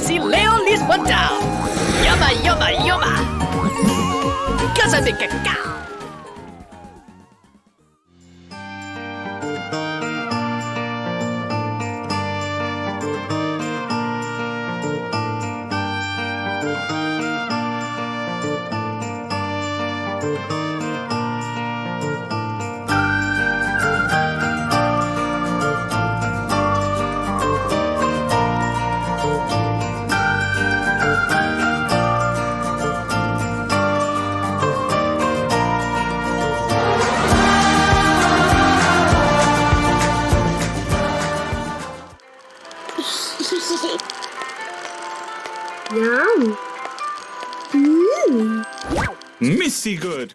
si Leon Lisbonta. Yoma, yoma, yoma. Casa de cacao. Yum. Missy good.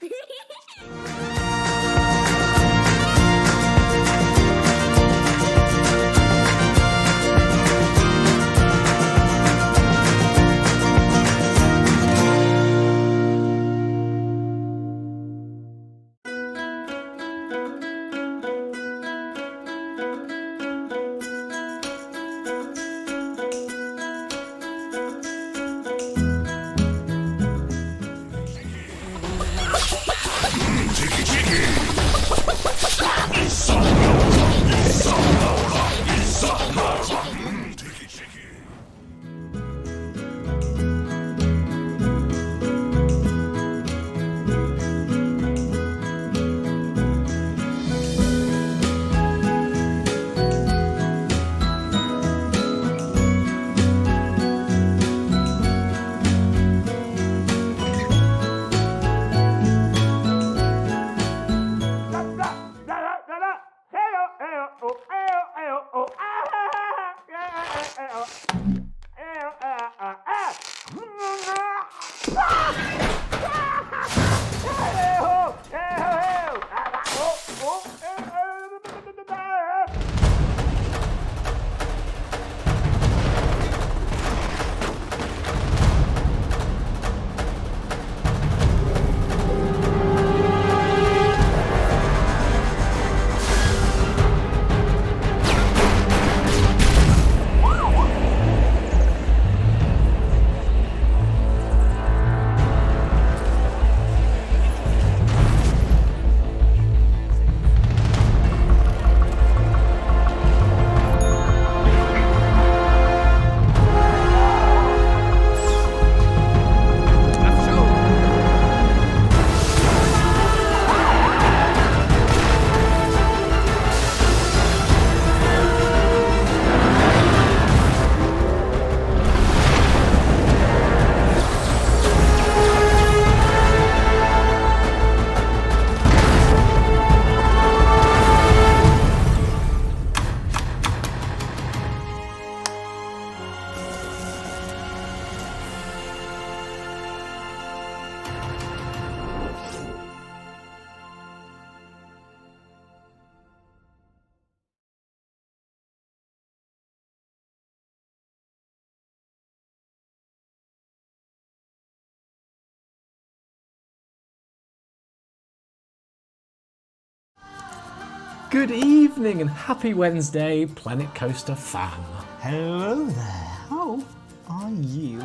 Good evening and happy Wednesday, Planet Coaster fan. Hello there. How are you?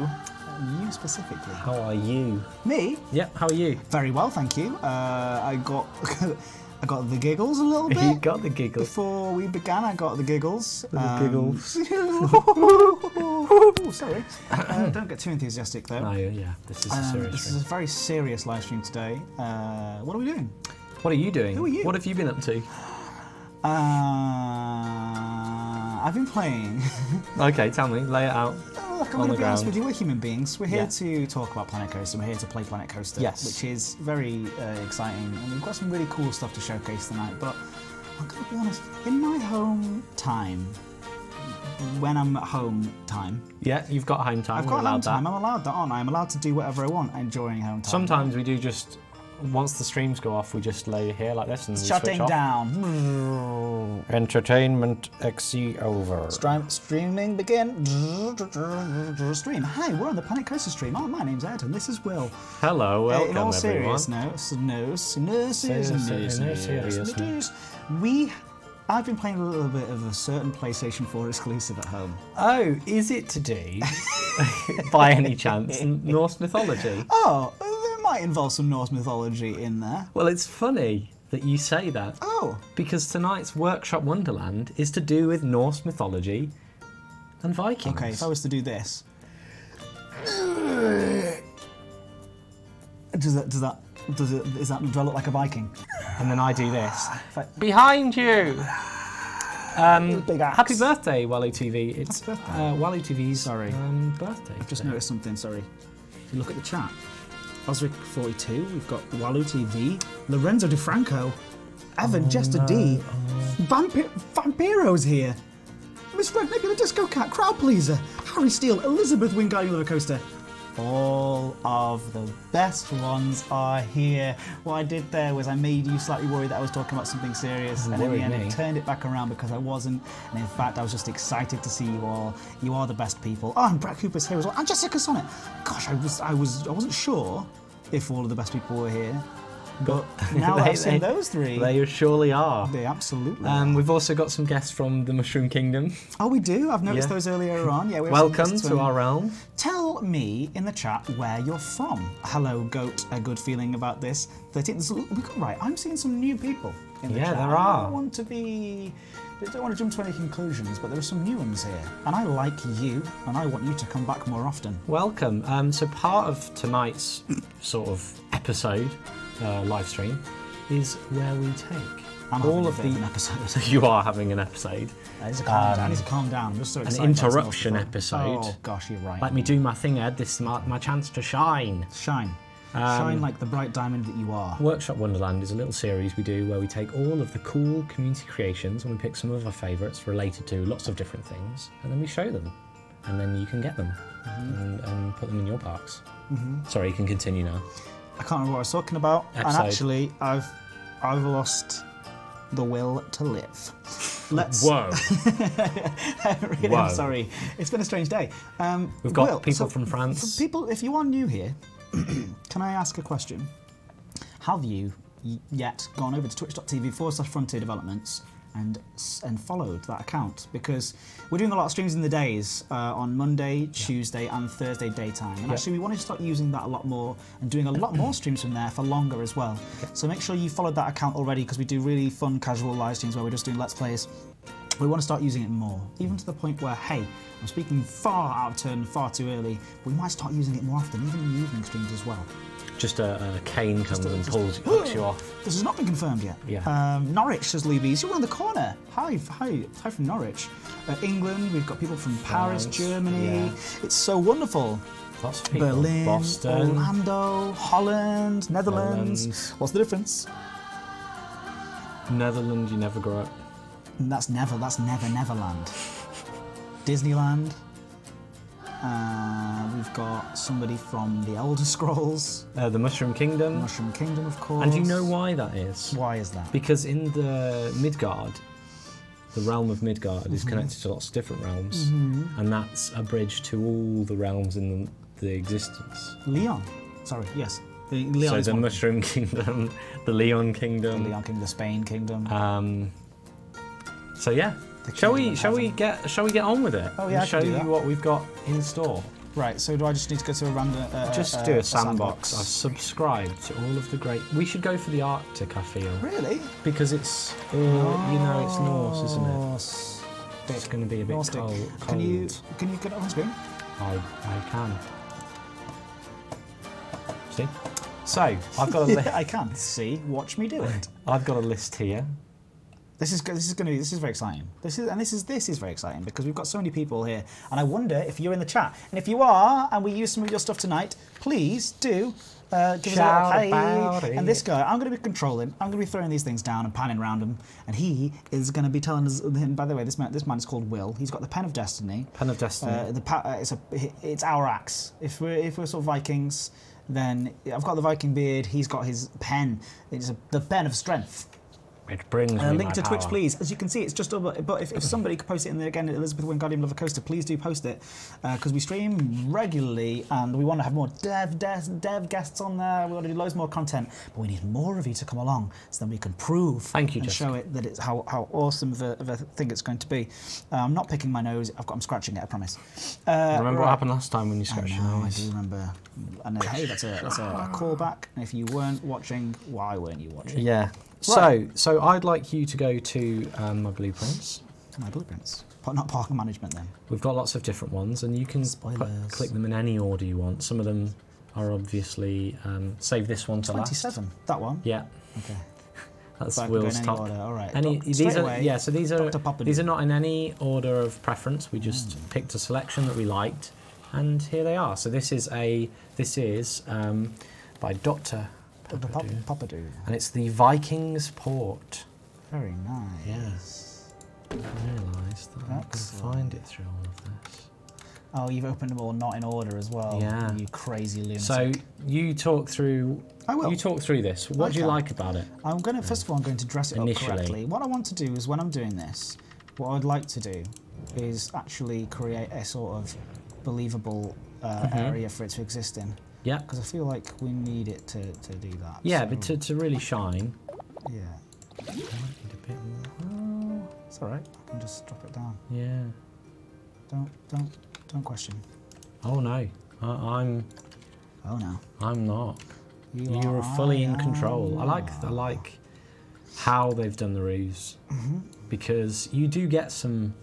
You specifically. How are you? Me? Yep, how are you? Very well, thank you. I got I got the giggles a little bit. You got the giggles. Before we began, I got the giggles. Giggles. Sorry. Don't get too enthusiastic though. No, yeah, this is a serious This stream. is a very serious live stream today. What are we doing? What are you doing? Who are you? What have you been up to? I've been playing. Okay, tell me, lay it out. Look, I'm On going to the be honest ground. with you, we're human beings. We're here Yeah. to talk about Planet Coaster, we're here to play Planet Coaster, Yes. which is very exciting, and we've got some really cool stuff to showcase tonight, but I'm going to be honest, in my home time, when I'm at home time, Yeah, you've got home time. I've we're got home allowed time, that. I'm allowed that, aren't I? I'm allowed to do whatever I want during home time. Sometimes we do just, once the streams go off, we just lay here like this and we Shutting switch off. down. Entertainment XE over. Streaming begin. Stream. Hi, we're on the Planet Coaster stream. Oh, my name's Ed, and this is Will. Hello, welcome In all everyone. seriousness, I've been playing a little bit of a certain PlayStation 4 exclusive at home. Oh, is it to do, by any chance, Norse mythology? Oh, there might involve some Norse mythology in there. Well, it's funny that you say that. Oh, Because tonight's Workshop Wonderland is to do with Norse mythology and Vikings. okay, if I was to do this. Do I look like a Viking? And then I do this. I- Behind you! Big axe. Happy birthday, Wallo TV. It's Happy birthday. Wallo TV's Sorry. birthday. I've just today. noticed something, sorry. If you look at the chat, Osric42, we've got Wallo TV, Lorenzo DeFranco, Evan, Jester D, Vampiro's here, Miss Red Nebula Disco Cat, Crowd Pleaser, Harry Steele, Elizabeth Wingardium Leviosa. All of the best ones are here. What I did there was I made you slightly worried that I was talking about something serious, and in the Worried end me. I turned it back around because I wasn't, and in fact I was just excited to see you all. You are the best people. Oh, and Brett Cooper's here as well, and Jessica Sonnet. Gosh, I wasn't sure if all of the best people were here, but now that I've seen those three, They surely are. they absolutely are. We've also got some guests from the Mushroom Kingdom. Oh, we do. I've noticed Yeah. those earlier on. Yeah, we have some Welcome guests to from- our realm. Tell me in the chat where you're from. Hello, Goat. A good feeling about this. 13. Right, I'm seeing some new people in the Yeah, chat. there I are. don't want to jump to any conclusions, but there are some new ones here, and I like you, and I want you to come back more often. Welcome. So part of tonight's sort of episode, live stream, is where we take I'm all having of a bit of an the. episode. You are having an episode. I need to calm down. I need to calm down. I'm just so An excited. about this interruption stuff. episode. Oh gosh, you're right. Let me do my thing, Ed. This is my chance to shine. Shine. Shine like the bright diamond that you are. Workshop Wonderland is a little series we do where we take all of the cool community creations and we pick some of our favourites related to lots of different things, and then we show them, and then you can get them and put them in your parks. Sorry, you can continue now. I can't remember what I was talking about, Episode. and actually, I've lost the will to live. Let's. Whoa! Really, Whoa. I'm sorry. It's been a strange day. We've got Will, people from France. For people, if you are new here, can I ask a question? Have you yet gone over to twitch.tv/Frontier Developments and followed that account? Because we're doing a lot of streams in the days on Monday, Tuesday, and Thursday daytime. And actually, we wanted to start using that a lot more and doing a lot more streams from there for longer as well. So make sure you followed that account already, because we do really fun, casual live streams where we're just doing Let's Plays. We want to start using it more, even to the point where, hey, I'm speaking far out of turn, far too early, but we might start using it more often, even in the evening streams as well. Just a cane comes and hooks you off. This has not been confirmed yet. Yeah. Norwich, says Levies. You're around the corner. Hi from Norwich. England, we've got people from Paris, France, Germany. yeah. It's so wonderful. Lots of people. Berlin, Boston. Orlando, Holland, Netherlands. Netherlands. What's the difference? Netherlands, you never grow up. And that's Neverland. Disneyland. We've got somebody from the Elder Scrolls, The Mushroom Kingdom. Mushroom Kingdom, of course. And do you know why that is? Why is that? Because in the Midgard, the realm of Midgard is connected to lots of different realms, and that's a bridge to all the realms in the existence. Leon. Sorry, yes. Leon So is the one of them. Mushroom Kingdom, the Leon Kingdom, The Leon Kingdom, the Spain Kingdom. So yeah, shall we get on with it? Oh, yeah, I And show can do you that. what we've got in store. Right, so do I just need to go to a random... Just do a sandbox. I've subscribed to all of the great... We should go for the Arctic, I feel. Really? Because it's all, you know, it's Norse, isn't it? Norse. It's going to be a bit Nordic. cold. Can you get it on screen? I can. See? So, I've got a list. I can. See, watch me do it. I've got a list here. This is very exciting. This is very exciting because we've got so many people here, and I wonder if you're in the chat. And if you are, and we use some of your stuff tonight, please do give us a Shout little about hey. it. And this guy, I'm going to be controlling. I'm going to be throwing these things down and panning around them, and he is going to be telling us. And by the way, this man is called Will. He's got the Pen of Destiny. Pen of Destiny. It's our axe. If we're sort of Vikings, then I've got the Viking beard. He's got his pen. It's the Pen of Strength. It brings me Link my to Twitch, power. please. As you can see, it's just over. But if somebody could post it in there again, Elizabeth Wingardium Lavacosta, please do post it because we stream regularly and we want to have more dev guests on there. We want to do loads more content, but we need more of you to come along so then we can prove Thank you, and Jessica. show it that it's how awesome of a thing it's going to be. I'm not picking my nose. I'm scratching it. I promise. Remember what happened last time when you scratched your I nose? do remember. And hey, that's a callback. And if you weren't watching, why weren't you watching? Yeah. Right. So I'd like you to go to my blueprints. My blueprints. Not park management then. We've got lots of different ones, and you can Spoilers. click them in any order you want. Some of them are obviously save this one to last. 27. That one. Yeah, Okay. that's So I can go in Will's any top. order. All right. These Straight are away, yeah. So these are Dr. Papa these do. are not in any order of preference. We just picked a selection that we liked, and here they are. So this is by Dr. Dr. Papadou. Papadou. And it's the Viking's Port. Very nice. Yes. I realised that I can find it through all of this. Oh, you've opened them all not in order as well. Yeah. You crazy lunatic. So you talk through. I will. You talk through this. What do you Okay. like about it? First of all, I'm going to dress it up Initially. correctly. What I want to do is when I'm doing this, what I'd like to do is actually create a sort of believable area for it to exist in. Yeah. Because I feel like we need it to do that. Yeah, so, but to really shine. Yeah. I might need a bit more. It's alright. I can just drop it down. Yeah. Don't question. Oh no, I'm Oh no. not. You You're are- fully in I control. I am. like how they've done the roofs because you get some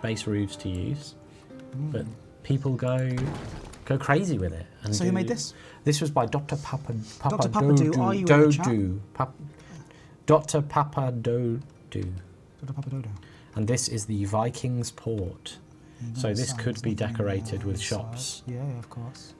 base roofs to use, but people go crazy with it. And So who made this? This was by Dr. Papadou, are you in the chat? Dr. Papadou. Dr. Papadodo. And this is the Viking's Port. So this could be decorated with shops, Yeah, of course.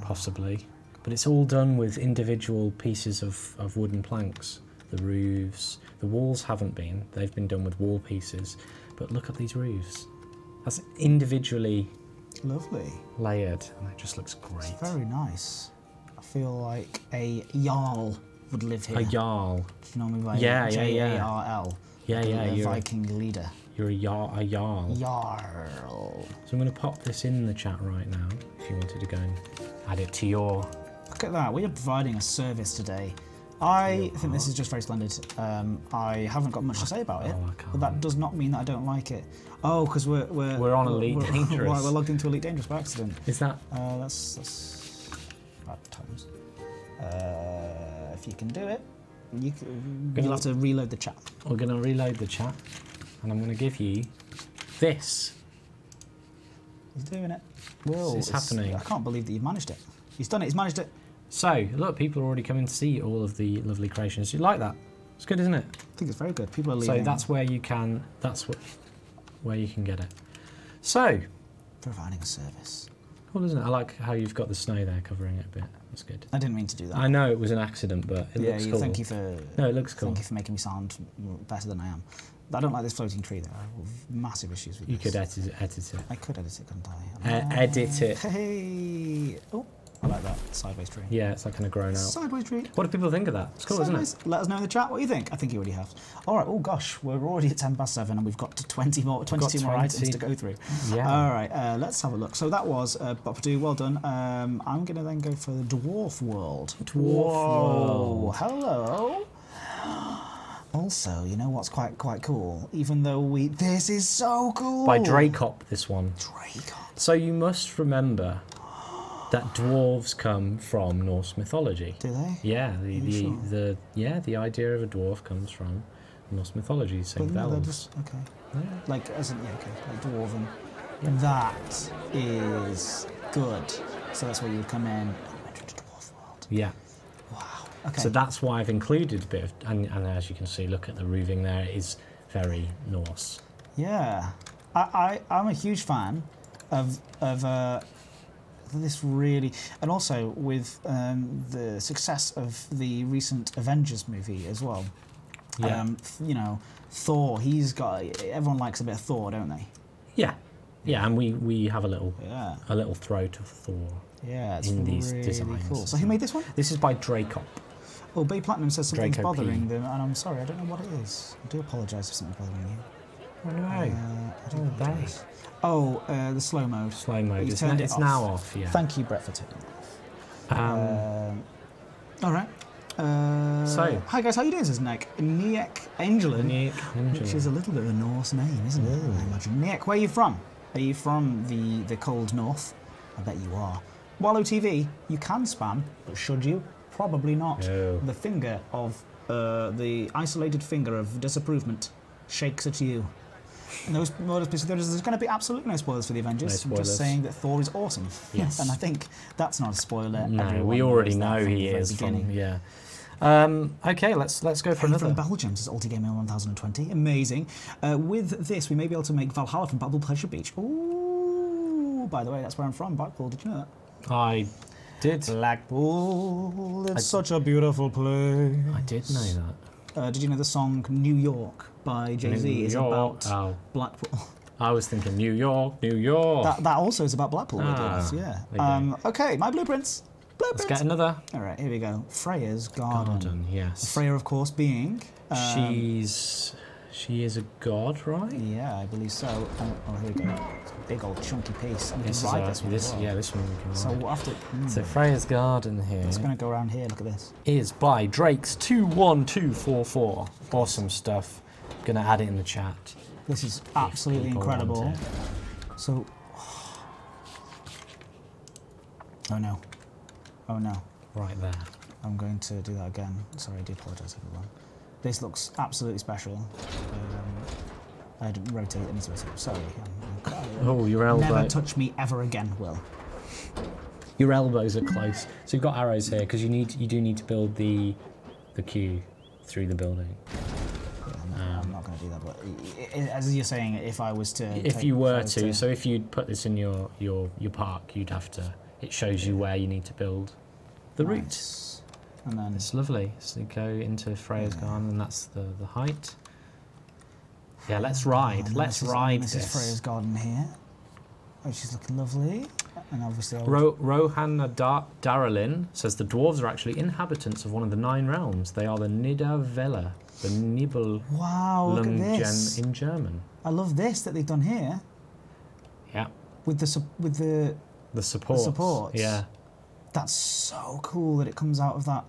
possibly. But it's all done with individual pieces of wooden planks. The roofs, the walls haven't been. They've been done with wall pieces. But look at these roofs. That's individually Lovely. layered, and it just looks great. It's very nice. I feel like a Jarl would live here. A Jarl. Do you know me by Yeah, yeah, J-A-R-L? Yeah, yeah, A you're Viking leader. a Jarl. Jarl. So I'm going to pop this in the chat right now, if you wanted to go and add it to your... Look at that. We are providing a service today. I think this is just very splendid. I haven't got much to say about it, Oh, I can't. but that does not mean that I don't like it. Oh, because we're on Elite Dangerous. We're logged into Elite Dangerous by accident. Is that... That's bad times. If you can do it, you'll have to reload the chat. We're going to reload the chat, and I'm going to give you this. He's doing it. It's happening. I can't believe that you've managed it. He's done it. He's managed it. So, look, people are already coming to see all of the lovely creations. You like that? It's good, isn't it? I think it's very good. People are leaving. So that's where you can. Where you can get it. So, providing a service. cool, isn't it? I like how you've got the snow there covering it a bit. That's good. I didn't mean to do that. I know it was an accident, but it looks cool. Thank you for. No, it looks cool. Thank you for making me sound better than I am. I don't like this floating tree though. I have massive issues with You this. could edit it. I could edit it, couldn't I? Edit it. Hey. Oh, I like that sideways tree. Yeah, it's like kind of grown out. Sideways tree. What do people think of that? It's cool, isn't it? Sideways. Let us know in the chat what you think. I think you already have. All right. Oh gosh, we're already at 7:10 and we've got 22 more 20. items to go through. Yeah. All right. Let's have a look. So that was Papadou. Well done. I'm gonna then go for the Dwarf World. Dwarf World. Hello. Also, you know what's quite cool? Even though this is so cool. By Dracop, this one. Dracop. So you must remember that dwarves come from Norse mythology. Do they? Yeah, sure? the idea of a dwarf comes from Norse mythology. Same with They're elves. just okay. Like like dwarven. That is good. So that's where you would come in and you enter into Dwarf World. Yeah. Wow. Okay. So that's why I've included a bit of, and as you can see, look at the roofing there, it is very Norse. Yeah. I'm a huge fan of this really, and also with the success of the recent Avengers movie as well. Yeah. You know, Thor. Everyone likes a bit of Thor, don't they? Yeah. Yeah, and we have a little Yeah. throat of Thor Yeah, it's in these really designs. cool. So who made this one? This is by Dracop. Oh, Bay Platinum says something's Draco P. bothering them, and I'm sorry, I don't know what it is. I do apologise if something's bothering you. Oh no. I do Oh, apologise. Oh, the slow mode. Slow mode. You've It's, turned now, it it's off. now off, yeah. Thank you, Brett, for taking it off. All right. So. Hi guys, how you doing? Says Nick. Niek Angelin, Niek Angelin. which is a little bit of a Norse name, isn't it? I imagine. Niek, where are you from? Are you from the cold north? I bet you are. Wallow TV, you can spam, but should you? Probably not. No. The finger of the isolated finger of disapprovement shakes at you. And there's going to be absolutely no spoilers for the Avengers. No I'm just spoilers. saying that Thor is awesome. Yes. And I think that's not a spoiler. No, Everyone we already knows that know from the he very is beginning. from, yeah. Okay, let's go for From another. Belgium, says Ultigamer 1020. Amazing. With this, we may be able to make Valhalla from Babel Pleasure Beach. Ooh, by the way, that's where I'm from, Blackpool. Did you know that? I did. Blackpool, it's such a beautiful place. I did know that. Did you know the song New York by Jay-Z New is York. about Oh. Blackpool? I was thinking New York, New York. That also is about Blackpool, it is, there you yeah. Okay, my blueprints. Let's get another. All right, here we go. Freya's Garden. Garden, yes. Freya, of course, being... She is a god, right? Yeah, I believe so. Oh, here we go. It's a big old chunky piece. And we This can is ride a, this one this, as well. yeah, this one we can So ride. we'll have to... So Freya's Garden here It's going to go around here. Look at this. is by Drake's 21244. Awesome stuff. Gonna add it in the chat. This is absolutely people incredible. want it. So... Oh, no. Oh, no. Right there. I'm going to do that again. Sorry, I do apologise, everyone. This looks absolutely special. I didn't rotate it into it. Sorry. Oh, your elbow. Never touch me ever again, Will. Your elbows are close. So you've got arrows here because you do need to build the queue through the building. Yeah, I'm not going to do that. But as you're saying, if I was to, If you were to, so if you'd put this in your park, you'd have to. It shows you where you need to build the route. Nice. And then It's lovely. So you go into Freya's Garden, and that's the height. Yeah, let's ride. Let's ride this. this. Is Freya's Garden here. Oh, she's looking lovely. And obviously, Rohanna Daralin says the dwarves are actually inhabitants of one of the 9 realms. They are the Nidavella, the Nibelungen wow, look at this. in German. I love this that they've done here Yeah. with the The supports. supports. Yeah. That's so cool that it comes out of that.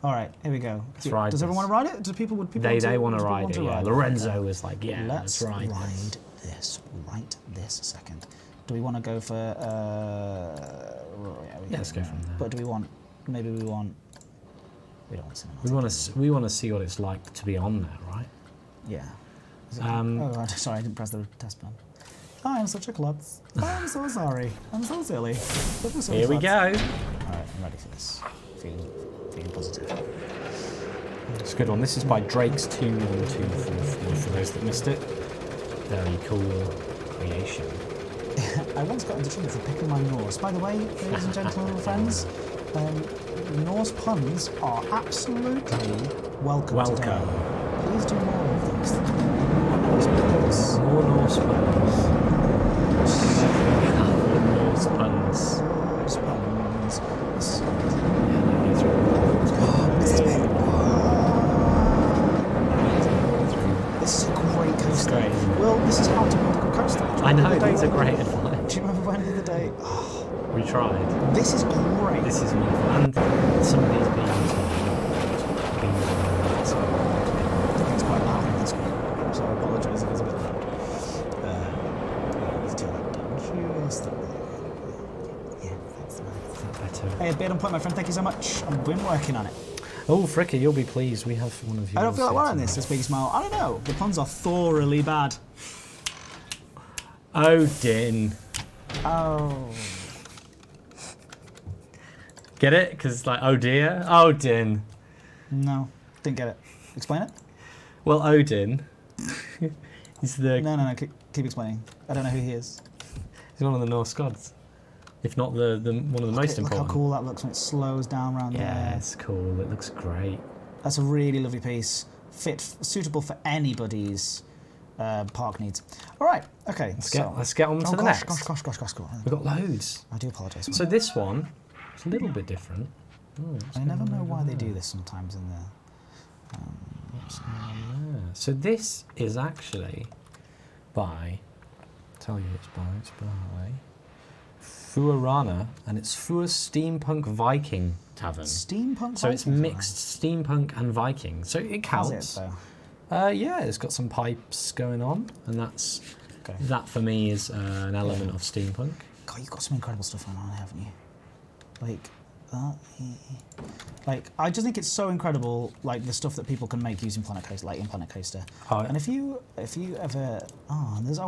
All right, here we go. ride Does everyone this. want to ride it? Would people They want to do people ride want it, to yeah. ride it? Lorenzo Okay. was like, yeah, let's ride this. this right this second. Do we want to go for... Yeah, let's go from there. But do we want... Maybe we want... We don't want cinematic. We want to see what it's like to be on there, right? Yeah. Um, oh, sorry, I didn't press the test button. I'm such a klutz. I'm so sorry. I'm so silly. Here we go. All right, I'm ready for this. Feeling positive. It's a good one. This is by Drake's 21244 for those that missed it. Very cool creation. I once got into trouble for picking my Norse. By the way, ladies and gentlemen, friends, Norse puns are absolutely welcome today. Please do more of these. More Norse puns. Norse puns. Norse puns. Yeah, This is big. This is a great coaster. great. Well, this is how to build a good coaster. I know, these are great advice. Do you remember when the other day? We tried. This is great. This is wonderful. And some of these beans What's that? Yeah, that's nice. Is that better? Hey, beard on point, my friend. Thank you so much. I've been working on it. Oh, Fricker, you'll be pleased. We have one of yours. I don't feel like here wearing this. tonight. This big smile. I don't know. The puns are thoroughly bad. Odin. Oh. Get it? Because it's like, oh dear. Odin. No, didn't get it. Explain it. Well, Odin. He's the. No. Keep explaining. I don't know who he is. He's one of the Norse gods. If not the one of the most Look important. how cool that looks when it slows down around there. Yeah, it's cool. It looks great. That's a really lovely piece. Suitable for anybody's park needs. All right. Okay. Let's get on to the next. Gosh. We've got loads. I do apologise. So this one, it's a little bit different. I never know why they do this sometimes in there. What's going on there? So this is actually by. Tell you it's by Fuarana, and it's Fua's Steampunk Viking Tavern. Steampunk. So it's Viking mixed steampunk and Viking. So it How's counts. it though? Yeah, it's got some pipes going on, and Okay. that for me is an element of steampunk. God, you've got some incredible stuff going on, haven't you? Like that. Like I just think it's so incredible, like the stuff that people can make using Planet Coaster, like in Planet Coaster. Oh. And if you ever,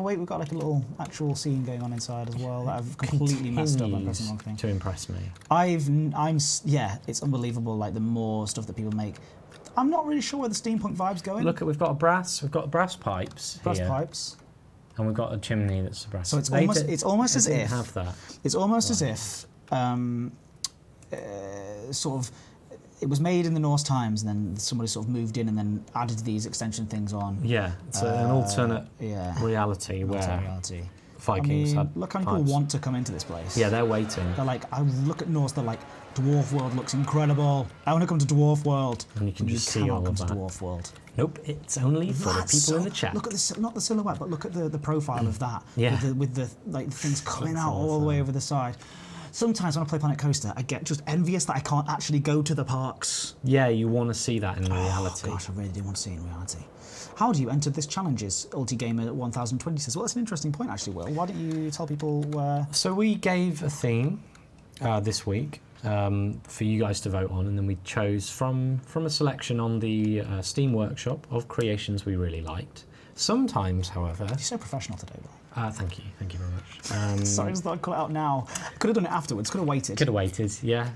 wait, we've got like a little actual scene going on inside as well that I've completely messed up. I'm pressing the wrong thing. To impress me. It's unbelievable. Like the more stuff that people make. I'm not really sure where the steampunk vibe's going. Look, we've got brass pipes. Brass here, pipes. and we've got a chimney that's a brass. So it's They almost as didn't if have that. It's almost as if sort of it was made in the Norse times, and then somebody sort of moved in and then added these extension things on. Yeah, it's an alternate reality where reality. Vikings had Look how many people pipes. want to come into this place. Yeah, they're waiting. They're like, I look at Norse, they're like, Dwarf World looks incredible. I want to come to Dwarf World. And you can just see cannot all come of to that. Dwarf World. Nope, it's only for the people in the chat. Look at this, not the silhouette, but look at the profile of that. Yeah. With the like things coming out all the way over the side. Sometimes when I play Planet Coaster, I get just envious that I can't actually go to the parks. Yeah, you want to see that in reality. Oh, gosh, I really do want to see it in reality. How do you enter this challenges? UltiGamer 1020 says, well, that's an interesting point actually, Will. Why don't you tell people where... So we gave a theme this week for you guys to vote on, and then we chose from a selection on the Steam Workshop of creations we really liked. Sometimes, however... You're so professional today, Will. Thank you very much. Sorry, I just thought I'd call it out now. Could have done it afterwards, could have waited. Could have waited, yeah.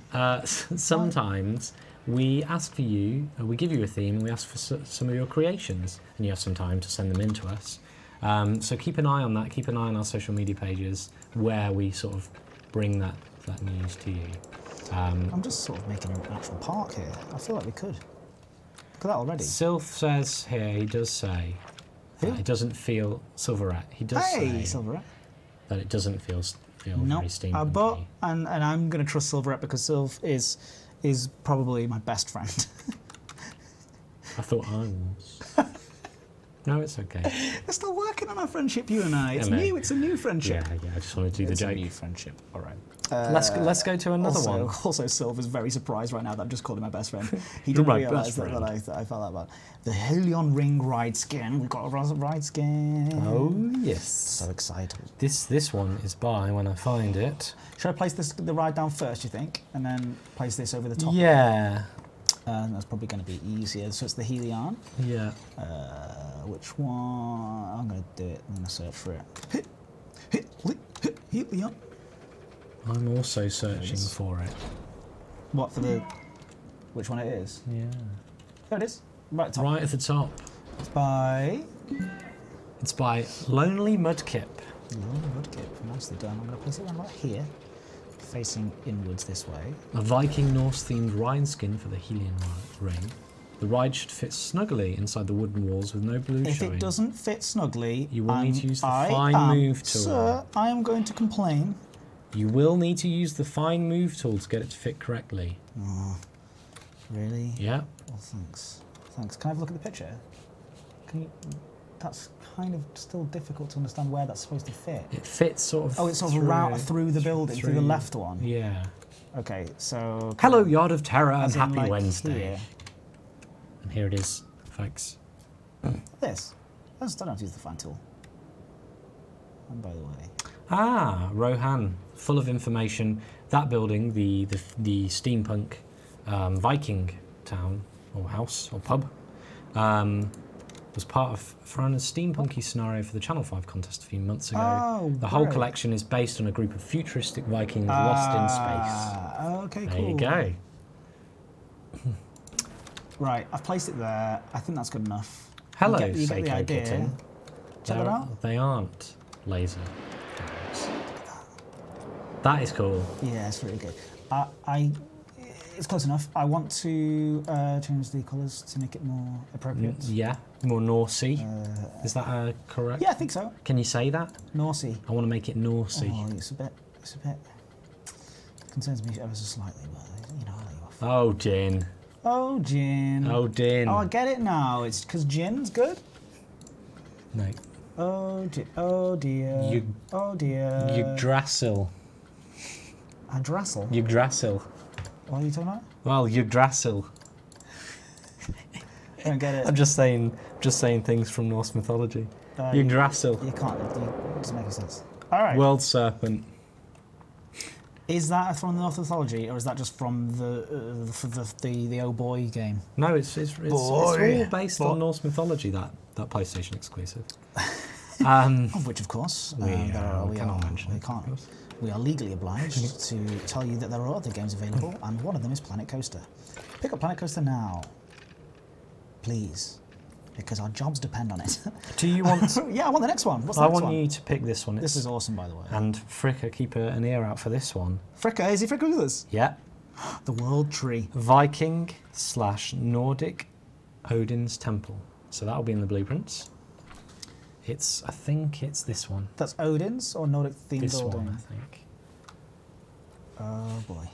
Sometimes we ask for you, we give you a theme, and we ask for some of your creations, and you have some time to send them in to us. So keep an eye on that, keep an eye on our social media pages where we sort of bring that news to you. I'm just sort of making an actual park here. I feel like we could. Look at that already. Sylph says here, he does say, that it doesn't feel Silverette. He does say Silverette. that it doesn't feel very steampunk. But and I'm going to trust Silverette because Sylph is probably my best friend. I thought I was. No, it's okay. We're still working on our friendship, you and I. It's Yeah, mate. new. It's a new friendship. Yeah, I just want to do It's the a joke. new friendship. All right. Let's go to another one. Also, Sylph is very surprised right now that I've just called him my best friend. He You're didn't my realise best that I felt that bad. The Helion ring ride skin. We've got a ride skin. Oh yes. So excited. This one is by when I find it. Should I place the ride down first, you think? And then place this over the top? Yeah. That's probably going to be easier. So it's the Helion. Yeah. Which one? I'm going to do it. I'm going to search for it. Helion. I'm also searching for it. What, for the... Which one it is? Yeah. There it is. Right at the top. Right at the top. It's by... It's by Lonely Mudkip. Lonely Mudkip. Nicely done. I'm going to place it right here, facing inwards this way. A Viking Norse-themed ride skin for the Helion ring. The ride should fit snugly inside the wooden walls with no blue If showing. it doesn't fit snugly, You will need to use the fine move tool. Sir, I am going to complain. You will need to use the fine move tool to get it to fit correctly. Oh, really? Yeah. Well, thanks. Thanks. Can I have a look at the picture? Can you... That's kind of still difficult to understand where that's supposed to fit. It fits sort of. Oh, it's sort of route through the building, through the left one. Yeah. Okay, so... Hello, Yard of Terror, and As in, happy like, Wednesday. here. And here it is, folks. This. I just don't have to use the fine tool. And by the way... Ah, Rohan, full of information. That building, the steampunk Viking town or house or pub, was part of Frana's steampunky scenario for the Channel 5 contest a few months ago. Oh, the whole great. collection is based on a group of futuristic Vikings lost in space. Okay, There cool. you go. Right, I've placed it there. I think that's good enough. Hello, you get the Seiko idea. Kitten. Check it out. They aren't laser guns. That is cool. Yeah, it's really good. It's close enough. I want to change the colours to make it more appropriate. Yeah, more Norsey. Is that correct? Yeah, I think so. Can you say that? Norsey. I want to make it Norsey. Oh, it's a bit. Concerns me ever so slightly, but you know, I'll let you off. Oh, gin. Oh, gin. Oh, din. Oh, I get it now. It's because gin's good. No. Oh dear. Oh dear. Oh dear. Yggdrasil. Yggdrasil. Yggdrasil. What are you talking about? Well, Yggdrasil. I don't get it. I'm just saying things from Norse mythology. Yggdrasil. You can't. It doesn't make any sense. All right. World serpent. Is that from the Norse mythology, or is that just from the Oh Boy game? No, it's all based on Norse mythology. That PlayStation exclusive. Of which, of course, we cannot mention it, of course. We are legally obliged to tell you that there are other games available, and one of them is Planet Coaster. Pick up Planet Coaster now, please, because our jobs depend on it. Do you want? Yeah, I want the next one. What's the I next want one? you to pick this one. This is awesome, by the way. And Fricka, keep an ear out for this one. Fricka, is he Fricka with us? Yeah. The World Tree. Viking/Nordic Odin's Temple. So that'll be in the blueprints. I think it's this one. That's Odin's or Nordic themed This building? one, I think. Oh boy.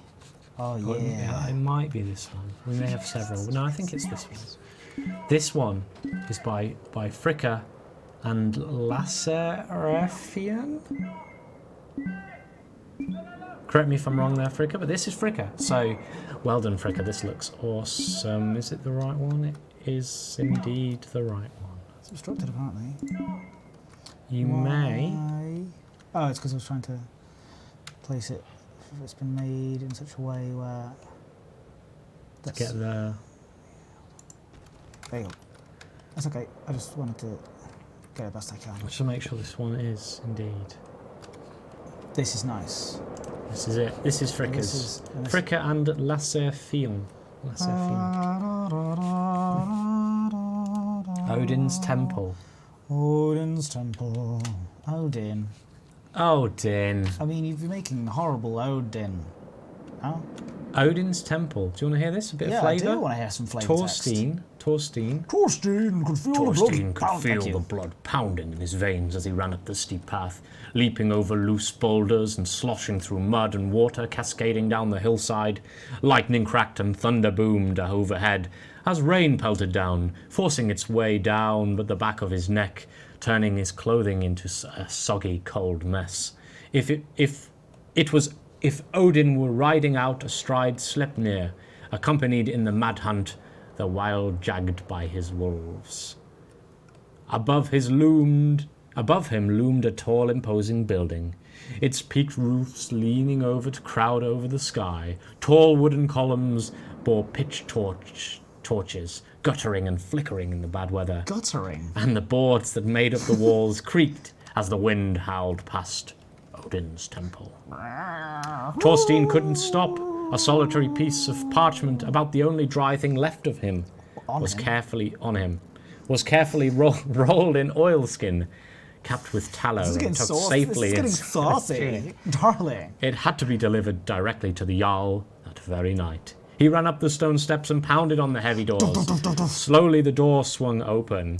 Oh Oh, yeah. it might be this one. We may have several. No, I think it's this one. This one is by Fricka and Lasserefian. Correct me if I'm wrong there, Fricka, but this is Fricka. So, well done, Fricka. This looks awesome. Is it the right one? It is indeed the right one. It's obstructed apparently. You may. Why? Oh, it's because I was trying to place it. It's been made in such a way where. Get the. There you go. That's okay. I just wanted to get it best I can. Just to make sure this one is indeed. This is nice. This is it. This is Fricka's. Fricka and Lasserefian. Odin's Temple. Odin's Temple. Odin. Odin. I mean, you've been making horrible Odin. Huh? Odin's Temple. Do you want to hear this? A bit of flavour? I do want to hear some flavour. Thorstein could feel the blood pounding in his veins as he ran up the steep path, leaping over loose boulders and sloshing through mud and water cascading down the hillside. Lightning cracked and thunder boomed overhead as rain pelted down, forcing its way down but the back of his neck, turning his clothing into a soggy, cold mess. If Odin were riding out astride Sleipnir, accompanied in the mad hunt, the wild jagged by his wolves. Above him loomed a tall, imposing building, its peaked roofs leaning over to crowd over the sky. Tall wooden columns bore pitch torches, guttering and flickering in the bad weather. Guttering? And the boards that made up the walls creaked as the wind howled past Odin's temple. Thorstein couldn't stop. A solitary piece of parchment, about the only dry thing left of him, was carefully rolled in oilskin, capped with tallow, and tucked safely This is getting saucy, darling. It had to be delivered directly to the Jarl that very night. He ran up the stone steps and pounded on the heavy doors. Slowly the door swung open.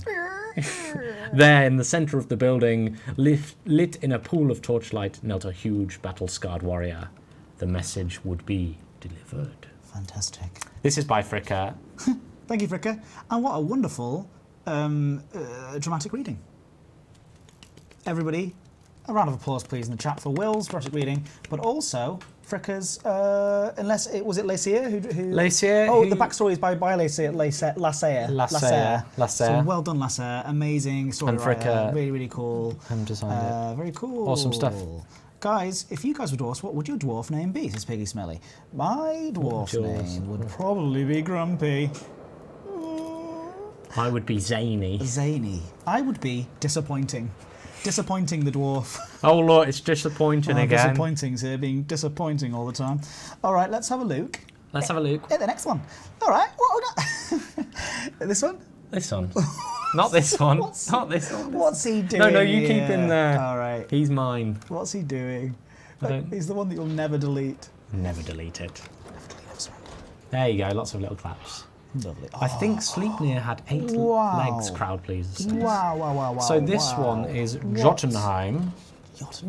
There, in the centre of the building, lit in a pool of torchlight, knelt a huge battle-scarred warrior. The message would be delivered. Fantastic. This is by Fricka. Thank you, Fricka. And what a wonderful dramatic reading. Everybody, A round of applause, please, in the chat for Will's project reading, but also Fricker's. Unless it was it Lacier who. Lacier. Oh, the backstory is by Lacier. Lacier. So well done, Lacier. Amazing story. And Fricker. Really, really cool. Designed it. Very cool. Awesome stuff. Guys, if you guys were dwarfs, what would your dwarf name be? Says Piggy Smelly. My dwarf name would probably be Grumpy. I would be zany. Zany. I would be disappointing. Disappointing the dwarf. Oh look, it's disappointing again. Disappointing's here, being disappointing all the time. All right, let's have a look. Let's have a look. At the next one. All right. This one? This one. Not this one. Not this one. What's he doing? No, you keep him there. All right. He's mine. What's he doing? He's the one that you'll never delete. Never delete it. There you go, lots of little claps. Lovely. I think Sleipnir had 8 legs, crowd pleasers. Wow. So this one is Jotunheim.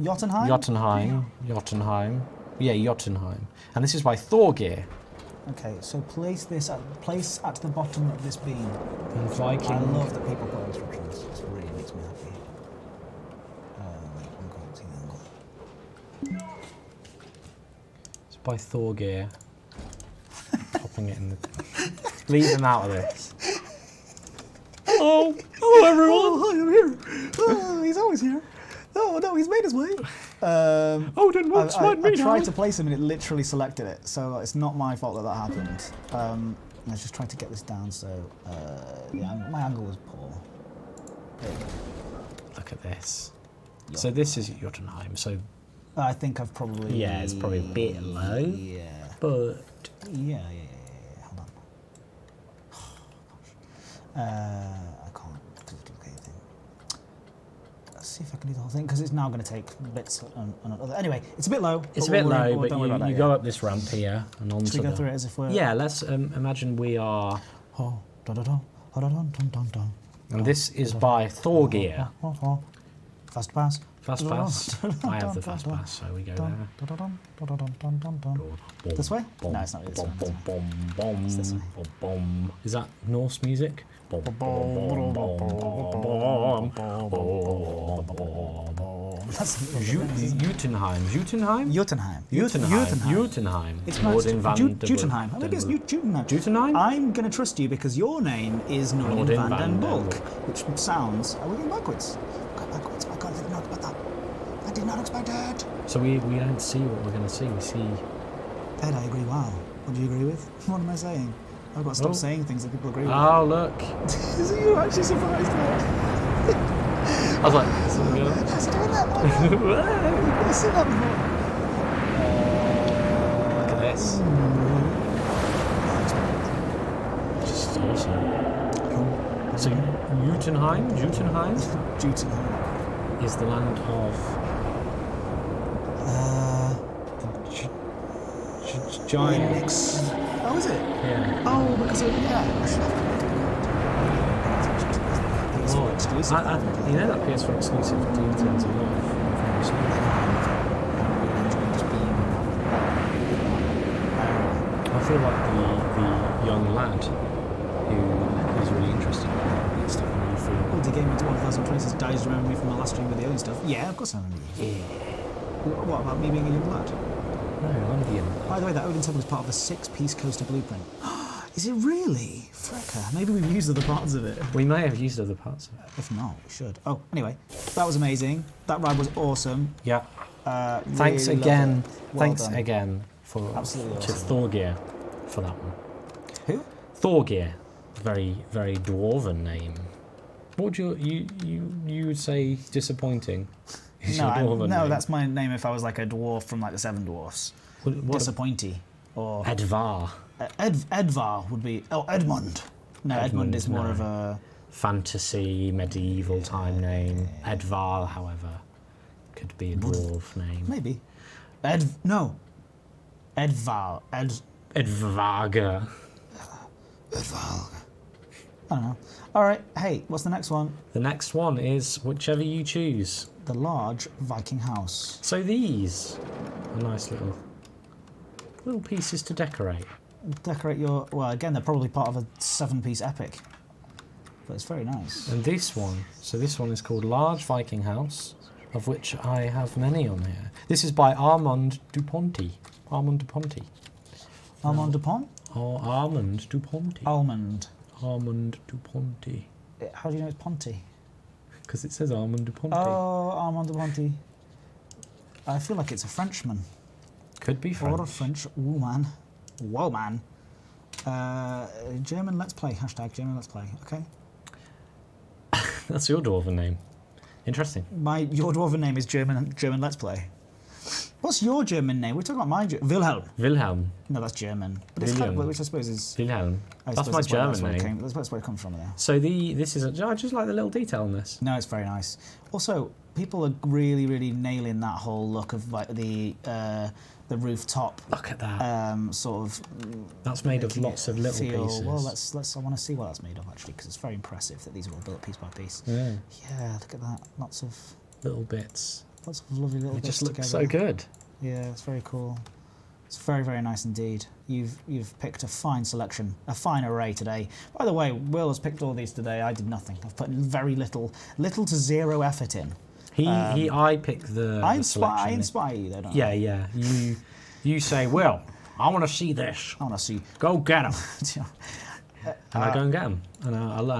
Jotunheim? Jotunheim. Yeah, Jotunheim. And this is by Thorgeir. Okay, so place at the bottom of this beam. And Viking. I love that people put instructions. It really makes me happy. It's by Thorgeir. Popping it in the... Leave him out of this. Hello everyone. Oh, hi, I'm here. Oh, he's always here. Oh no, he's made his way. Then what's I tried to place him and it literally selected it, so it's not my fault that happened. I was just trying to get this down, so yeah, my angle was poor. There you go. Look at this. So this is Jotunheim. So I think I've probably... yeah, it's probably a bit low. Yeah. But Yeah. Hold on. I can't do anything. Let's see if I can do the whole thing, because it's now going to take bits on another. Anyway, it's a bit low. it's a bit low, but you go up this ramp here and onto Should we go through it as if we're... Yeah, let's imagine we are... And this is by Thorgeir. Fast pass. Fast pass. I have the fast pass, so we go there. This way? No, it's not this way. It's this way. Is that Norse music? That's Jotunheim. Jotunheim? Jotunheim. It's pronounced Jotunheim. Maybe it's Jotunheim. Jotunheim. I'm going to trust you because your name is Nordin van den Bulk, which sounds... Are we going backwards? Go backwards. I can't think about that. I did not expect it. So we don't see what we're going to see. We see... Ed, I agree. Wow. What do you agree with? What am I saying? I've got to stop saying things that people agree with. Oh, look. Is you actually surprised at I was like... It's doing that. I've seen that before. Look at this. Just awesome. So Jotunheim is the land of giants. Oh, is it? Yeah. Oh, because of... Yeah. Lord. You know that PS4 exclusive details a lot of I feel like the young lad who is really interested in stuff on the film. Oh, the game into 1020 says, "Dies remember me from the last stream with the alien stuff." Yeah, of course I remember you. Yeah. What about me being a young lad? No, I'm the young lad. By the way, that Odin temple is part of the 6-piece coaster blueprint. Is it really? Fricker. Maybe we've used other parts of it. We may have used other parts of it. If not, we should. Oh, anyway, that was amazing. That ride was awesome. Yeah. Thanks Really again. Well Thanks done. again for Absolutely to awesome. Thorgeir for that one. Who? Thorgeir, very very dwarven name. What would you would say disappointing? Is your dwarven name? That's my name if I was like a dwarf from like the Seven Dwarfs. What Disappointy. Or Edvar. Edvar would be... Oh, Edmund. No, Edmund is more of a... Fantasy medieval time name. Edvar, however, could be a dwarf name. Maybe. No. Edvar. Edvarga. Edvar. I don't know. All right. Hey, what's the next one? The next one is whichever you choose. The large Viking house. So these are nice little pieces to decorate. Decorate your... Well, again, they're probably part of a 7-piece epic. But it's very nice. And this one, so this one is called Large Viking House of which I have many on here. This is by Armand Duponti. Armand Duponti. Armand Dupont? Oh, Armand Duponti. Almond. Armand Duponti. How do you know it's Ponty? Because it says Armand Duponti. Oh, Armand Dupont. I feel like it's a Frenchman. Could be French. Or a French woman. Whoa, man. German Let's Play. Hashtag German Let's Play. Okay. That's your dwarven name. Interesting. Your dwarven name is German Let's Play. What's your German name? We're talking about my Wilhelm. Wilhelm. No, that's German. But it's William. which I suppose is. Wilhelm. I That's suppose my where German name. That's where it comes from there. So this is I just like the little detail on this. No, it's very nice. Also, people are really, really nailing that whole look of like the rooftop. Look at that. Sort of. That's made of lots of little feel. pieces. Well, let's. I want to see what that's made of actually, because it's very impressive that these are all built piece by piece. Yeah. Yeah, look at that. Lots of Little bits. lovely little It bits just looks together. so good. Yeah, it's very cool. It's very, very nice indeed. You've picked a fine selection, a fine array today. By the way, Will has picked all these today. I did nothing. I've put very little to zero effort in. I pick the I selection. inspire you though, don't Yeah, I? yeah. You say, Will, I want to see this. I want to see. Go get him. And I go and get him.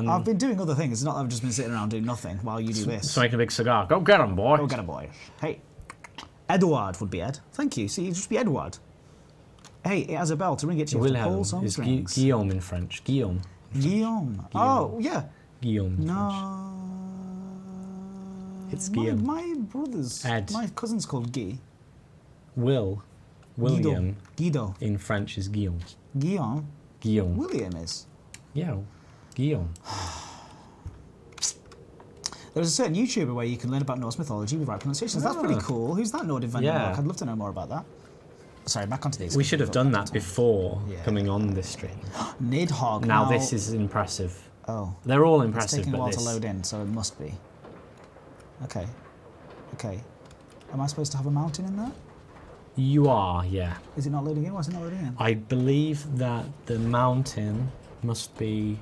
I've been doing other things. It's not that I've just been sitting around doing nothing while you do this. Smoking a big cigar. Go get him, boy. Go get a boy. Hey, Edward would be Ed. Thank you. See, it'd just be Edward. Hey, it has a bell to ring it to you. You have to pull Wilhelm some is strings. Guillaume in French. Guillaume. Guillaume. Oh, yeah. Guillaume in French. No. It's Guillaume. My brother's. Ed. My cousin's called Guy. William Guido. in French is Guillaume. Guillaume. Guillaume. William is. Yeah. Guillaume. There's a certain YouTuber where you can learn about Norse mythology with right pronunciations. That's pretty cool. Who's that Nordic Van Yeah. I'd love to know more about that. Sorry, back onto these. We should have done that before Yeah. coming on this stream. Nidhogg. Now this is impressive. Oh. They're all It's impressive, taking a but while this... to load in, so it must be. Okay. Okay. Am I supposed to have a mountain in there? You are, yeah. Is it not loading in? Why is it not loading in? I believe that the mountain must be...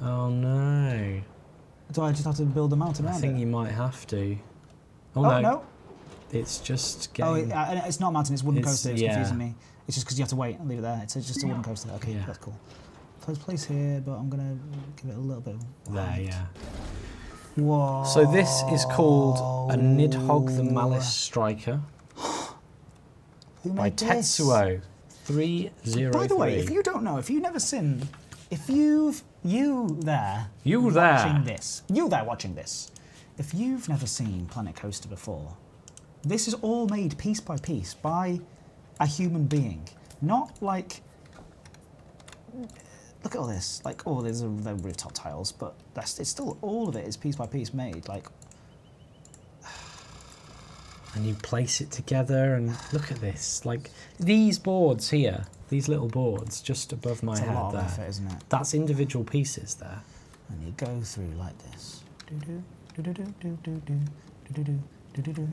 Oh no. Do I just have to build a mountain I around think it? you might have to. Oh, Oh, no. It's just Oh, getting... it's not a mountain, it's wooden It's- coaster. It's yeah. confusing me. It's just because you have to wait and leave it there. It's just a wooden coaster. Okay, Yeah. that's cool. Place here, but I'm going to give it a little bit of There, white. yeah. Whoa. So this is called a Nidhogg the Malice Striker Who by made this? Tetsuo 303. By the way, if you don't know, if you've never seen, if you've, you there watching this, if you've never seen Planet Coaster before, this is all made piece by piece by a human being. Not like, look at all this, like, oh, there's the rooftop tiles, but it's still, all of it is piece by piece made, like. And you place it together and look at this. Like these boards here, these little boards just above my It's a head lot there. of effort, isn't it? That's individual pieces there. And you go through like this.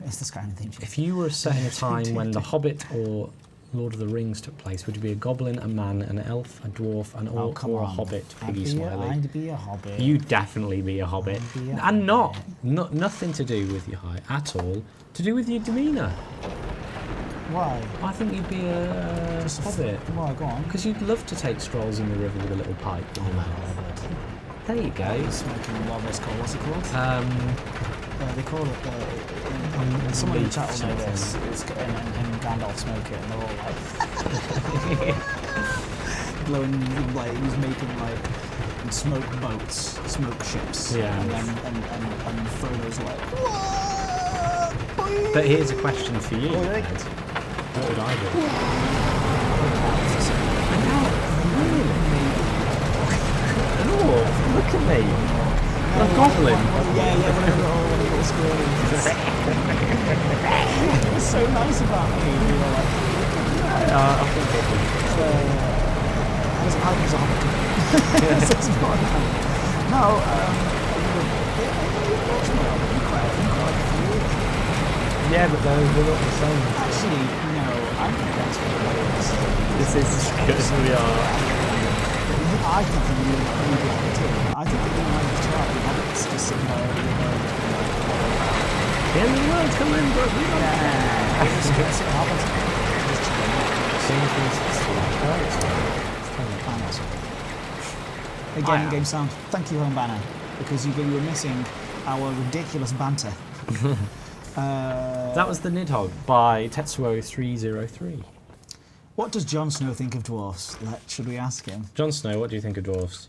It's the Skyrim theme. If you were set in a time when The Hobbit or Lord of the Rings took place, would you be a goblin, a man, an elf, a dwarf, an orc, or a hobbit, Piggy Smiley? I'd be a hobbit. You'd definitely be a hobbit. I'd be a And nothing to do with your height at all, to do with your demeanour. Why? I think you'd be a hobbit. Why, go on. Because you'd love to take strolls in the river with a little pipe in your mouth. There you go. Smoking what it's called. What's it called? They call it. Someone in the chat will know this. It's and Gandalf smoke it, and they're all like blowing, like he's making like smoke boats, smoke ships. Yeah. And then and Frodo's like. "Whoa, But here's a question for you, Oh, yeah. Ed. What would I do? Oh, look at me. A goblin. Yeah, when he got squirrely. It's so nice about me. You know, like, I think it would. how does a hobbit? That's what I mean. No, Yeah, but they're not the same. actually, no, I think that's what it is. This is because we are. I think that you would like it too. I think that you might try the hobbits just sitting there. The end of the world's coming, but we don't care. Again, game sound. Thank you, Home Banner, because you were missing our ridiculous banter. That was the Nidhogg by Tetsuo303. What does Jon Snow think of dwarfs? Should we ask him? Jon Snow, what do you think of dwarfs?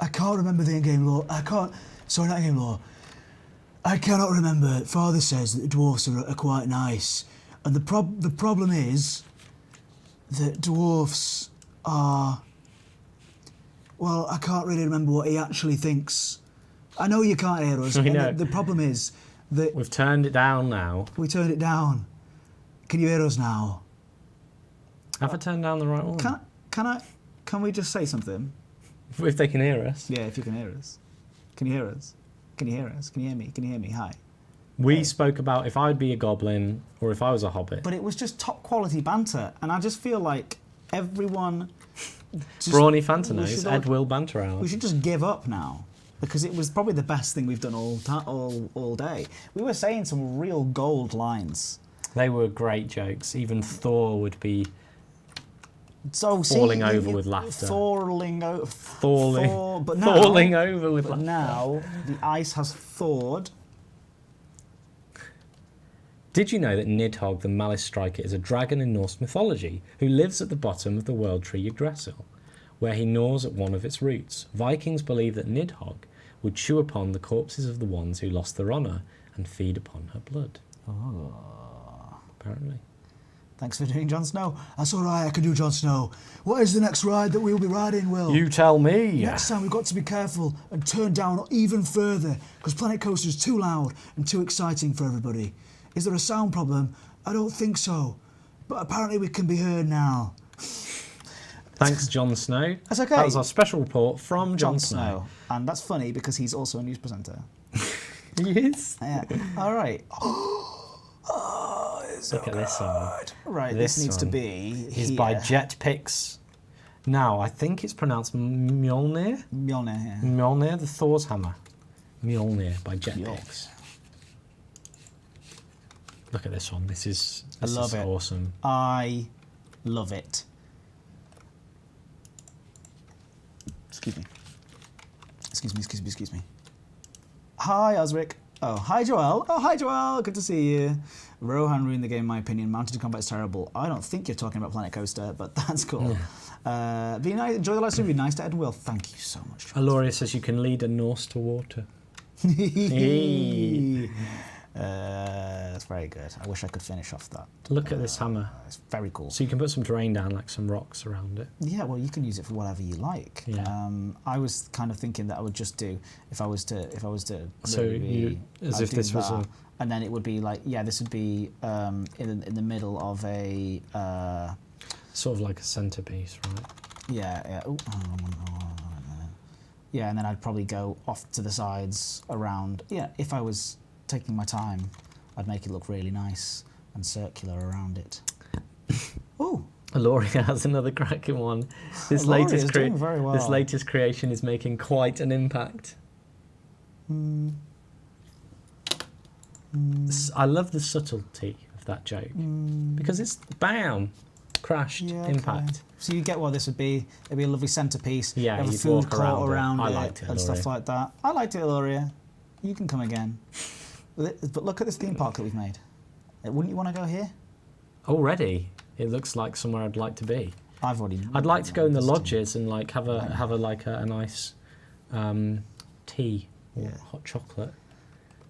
I can't remember the in-game lore. Sorry, not in-game lore. I cannot remember. Father says that the dwarfs are quite nice. And the problem is that dwarfs are... Well, I can't really remember what he actually thinks. I know you can't hear us. We know. The problem is that... We've turned it down now. We turned it down. Can you hear us now? Have I turned down the right one? Can we just say something? If they can hear us. Yeah, if you can hear us. Can you hear us? Can you hear us? Can you hear me? Can you hear me? Hi. We spoke about if I'd be a goblin or if I was a hobbit. But it was just top quality banter, and I just feel like everyone... Brawny Fantanose, Ed will banter out. We should just give up now, because it was probably the best thing we've done all day. We were saying some real gold lines. They were great jokes. Even Thor would be falling over with laughter. Falling over with laughter. Now the ice has thawed. Did you know that Nidhogg the Malice Striker is a dragon in Norse mythology who lives at the bottom of the world tree Yggdrasil, where he gnaws at one of its roots? Vikings believe that Nidhogg would chew upon the corpses of the ones who lost their honour and feed upon her blood. Oh. Apparently. Thanks for doing Jon Snow. That's all right, I can do Jon Snow. What is the next ride that we'll be riding, Will? You tell me. Next time we've got to be careful and turn down even further, because Planet Coaster is too loud and too exciting for everybody. Is there a sound problem? I don't think so. But apparently we can be heard now. Thanks, Jon Snow. That's okay. That was our special report from Jon Snow. And that's funny because he's also a news presenter. He is? Yeah. All right. Look at this one. Right, this needs to be is here. by Jetpix. Now, I think it's pronounced Mjolnir. Mjolnir, yeah. Mjolnir, the Thor's Hammer. Mjolnir by Jetpix. Look at this one. This is awesome. I love it. Excuse me. Hi, Osric. Oh, hi, Joel. Oh, hi, Joel. Good to see you. Rohan ruined the game, in my opinion. Mounted combat is terrible. I don't think you're talking about Planet Coaster, but that's cool. Be nice. Enjoy the live stream. Be nice to Ed and Will. Thank you so much, Joel. Aloria says you can lead a Norse to water. That's very good. I wish I could finish off that. Look at this hammer. It's very cool. So you can put some terrain down, like some rocks around it. Yeah, well, you can use it for whatever you like. Yeah. I was kind of thinking that I would just do if I was to. So really as if this was a. And then it would be like, yeah, this would be in the middle of a. Sort of like a centerpiece, right? Yeah. Ooh, yeah, and then I'd probably go off to the sides around. Yeah, if I was taking my time, I'd make it look really nice and circular around it. Ooh. Aloria has another cracking one. This doing very well. This latest creation is making quite an impact. I love the subtlety of that joke because it's bam, crashed, impact. So you get what this would be. It'd be a lovely centerpiece. Yeah, you have a you'd food walk court around I it, liked it, and stuff like that. I liked it, Aloria. You can come again. But look at this theme park that we've made. Wouldn't you want to go here? Already, it looks like somewhere I'd like to be. I'd like to go in the lodges and like have a nice tea or hot chocolate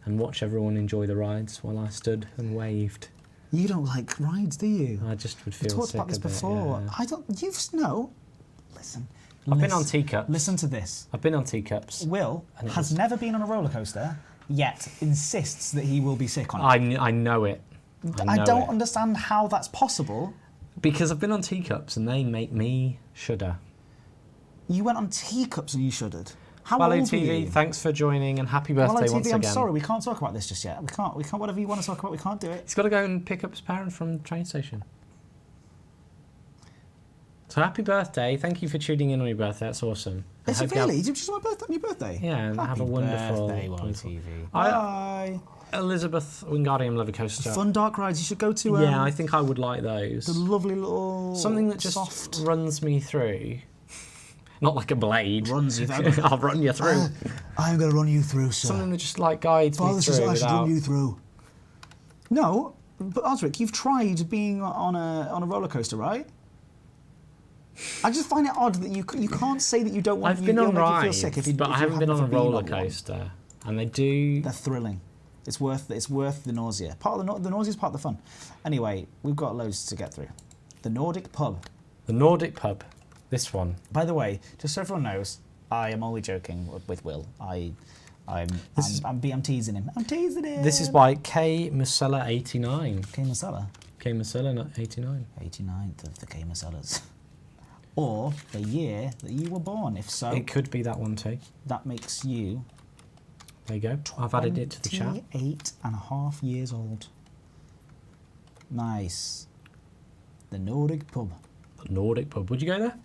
and watch everyone enjoy the rides while I stood and waved. You don't like rides, do you? I just would feel sick. We talked about this before. Yeah. I don't. Listen. I've been on teacups. Listen to this. I've been on teacups. Will has never been on a roller coaster, yet insists that he will be sick on it. I know it. I don't understand how that's possible. Because I've been on teacups and they make me shudder. You went on teacups and you shuddered. How Wallow old were TV, you? thanks for joining and happy birthday Wallow once TV, again. I'm sorry, we can't talk about this just yet. We can't. Whatever you want to talk about, we can't do it. He's got to go and pick up his parents from the train station. So happy birthday! Thank you for tuning in on your birthday. That's awesome. Is it hope you have- really? Did you just on your birthday? Yeah, and have a Happy wonderful. birthday, wonderful- TV. I- Bye. Elizabeth Wingardium Leviosa. Fun dark rides. You should go to. Yeah, I think I would like those. the lovely little Something that just soft runs me through. Not like a blade. runs you through. I'll run you through. I'm going to run you through, sir. Something that just like guides me Father through says I should without... run you through. No, but Osric, you've tried being on a roller coaster, right? I just find it odd that you can't say that you don't want. I've been on you'll make you feel rides, sick if you, but if I you haven't been on a never roller one. coaster, and they do. They're thrilling. It's worth the nausea. Part of the nausea is part of the fun. Anyway, we've got loads to get through. The Nordic Pub. The Nordic Pub. This one. By the way, just so everyone knows, I am only joking with Will. I'm teasing him. I'm teasing him. This is by K Musella 89. K Masala. K Musella 89. 89th of the K Masalas. Or the year that you were born. If so, It could be that one too. that makes you There you go. I've added it to the chat. 28.5 years old. Nice. The Nordic Pub. The Nordic Pub. Would you go there?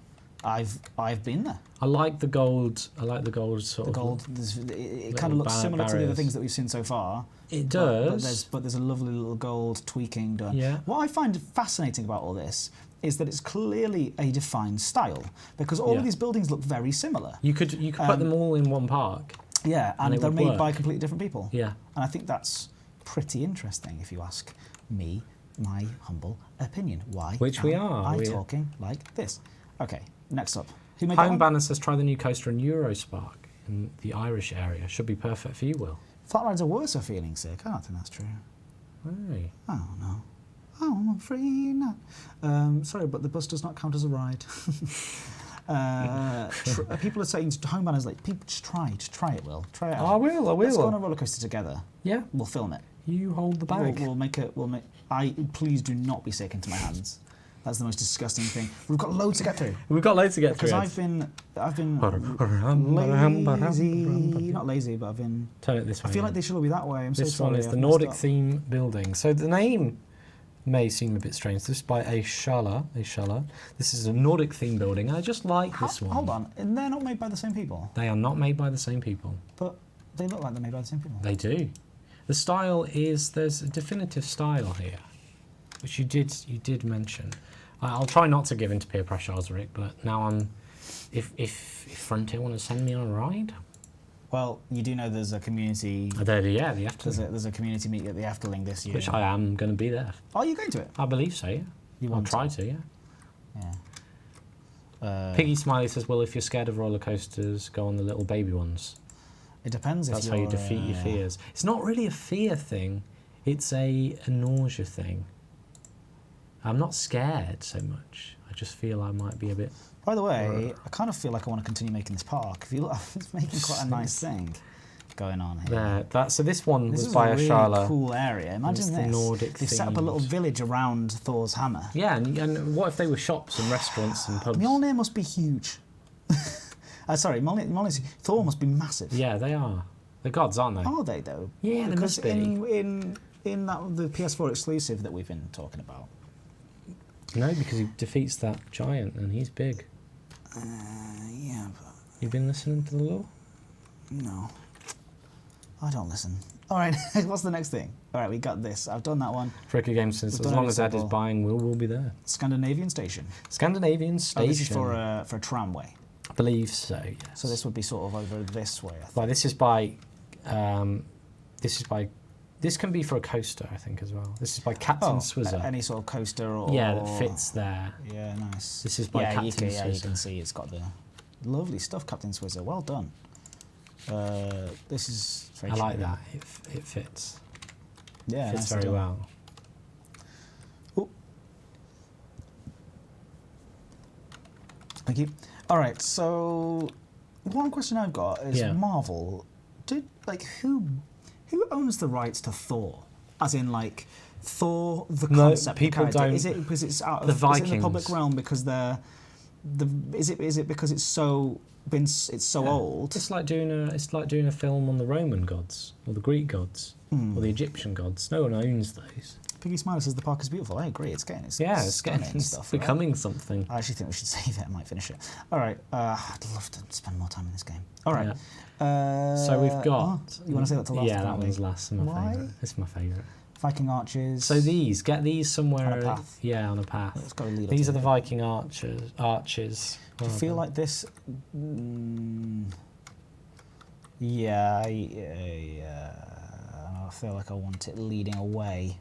I've been there. I like the gold. I like the gold sort The of. gold. It little kind of looks similar to the other barriers. things that we've seen so far. It But does. there's a lovely little gold tweaking done. Yeah. What I find fascinating about all this is that it's clearly a defined style because all Yeah. of these buildings look very similar. You could put them all in one park. Yeah, And and it they're would made work. by completely different people. Yeah. And I think that's pretty interesting if you ask me my humble opinion. Why Which we am are. I We- talking like this? Okay, next up. Who made that Home one? Banner says try the new coaster in Eurospark in the Irish area. Should be perfect for you, Will. Flat rides are worse for feeling sick. I don't think that's true. Hey. I don't know. I'm free now. Sorry, but the bus does not count as a ride. People are saying home banners like people just try it. Will try it out. I will. Let's go on a roller coaster together. Yeah. We'll film it. You hold the bag. We'll make it. Please do not be sick into my hands. That's the most disgusting thing. We've got loads to get through We've got loads to get through. because Ed. I've been lazy. Not lazy, but I've been. Turn it this way. I feel like they should all be that way. I'm so This sorry. one is I've the messed Nordic up. theme building. So the name may seem a bit strange. This is by Aishala. This is a Nordic theme building. I just like this one. Hold on, and they're not made by the same people, They are not made by the same people. but they look like they're made by the same people. They do. The style is, there's a definitive style here, which you did mention. I'll try not to give in to peer pressure, Osric, but now if Frontier want to send me on a ride, Well, you do know there's a community. the afternoon, There's a community meet at the Afterling this year. which I am going to be there. Are you going to it? I believe so, yeah. You I'll want try to? to, yeah. Yeah. Piggy Smiley says, well, if you're scared of roller coasters, go on the little baby ones. It depends if That's you're. how you defeat your fears. It's not really a fear thing. It's a nausea thing. I'm not scared so much. I just feel I might be a bit... By the way, I kind of feel like I want to continue making this park. If you look, it's making quite a nice thing going on here. So this one This was is by a really Ashala. cool area. Imagine It's the this. Nordic They've set up a little themed. village around Thor's Hammer. Yeah, and what if they were shops and restaurants and pubs? Mjolnir must be huge. Sorry, Thor must be massive. Yeah, they are. They're gods, aren't they? Are they though? Yeah, they because must be. in that the PS4 exclusive that we've been talking about. No, because he defeats that giant and he's big. Yeah, but You've been listening to the lore? no, I don't listen. All right, what's the next thing? All right, we got this. I've done that one. Fricker Games says, We've as done long every as Ed is simple. buying, we'll be there. Scandinavian Station. Scandinavian Oh, Station. this is for a tramway. I believe so, yes. So this would be sort of over this way. I think. Well, this can be for a coaster, I think, as well. This is by Captain Swizzer. Any sort of coaster or Yeah, that fits there. Yeah, nice. This is by Captain you Swizzer. can see it's got the lovely stuff, Captain Swizzer. Well done. This is very I like chill. that. It fits. Yeah, Fits nicely very done. well. Ooh. Thank you. All right, so one question I've got is Yeah. Marvel. Who owns the rights to Thor? As in, like Thor, the No, concept. people the character. don't- Is it because it's out of The is it in the public Vikings. realm because is it because it's so Yeah. old? It's like doing a film on the Roman gods or the Greek gods. or the Egyptian gods. No one owns those. Piggy Smiler says the park is beautiful. I agree. It's getting It's becoming something. I actually think we should save it. I might finish it. All right. I'd love to spend more time in this game. All right. So we've got. You want to say that to last? Yeah, that one's last. Why? Favourite. It's my favourite. Viking Arches. So get these somewhere. On a path. Yeah, on a path. It's got to lead up These to are the it. Viking arches. Do you feel like this? Yeah. I feel like I want it leading away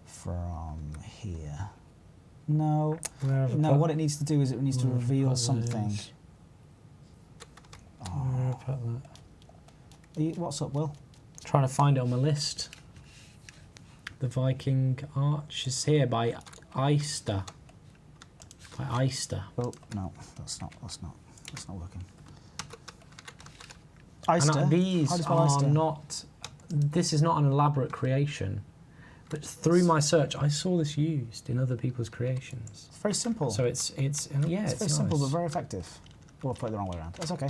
from here. No. No, what it needs to do is it needs to reveal something. Where have I put that? What's up, Will? Trying to find it on my list. The Viking Arch is here by Eyster. By Eyster. Oh no, that's not working. Eyster. And these How do you spell are Eyster? not. This is not an elaborate creation, but through my search, I saw this used in other people's creations. It's very simple. So it's it's very simple but very effective. Or I'll put it the wrong way around. That's okay.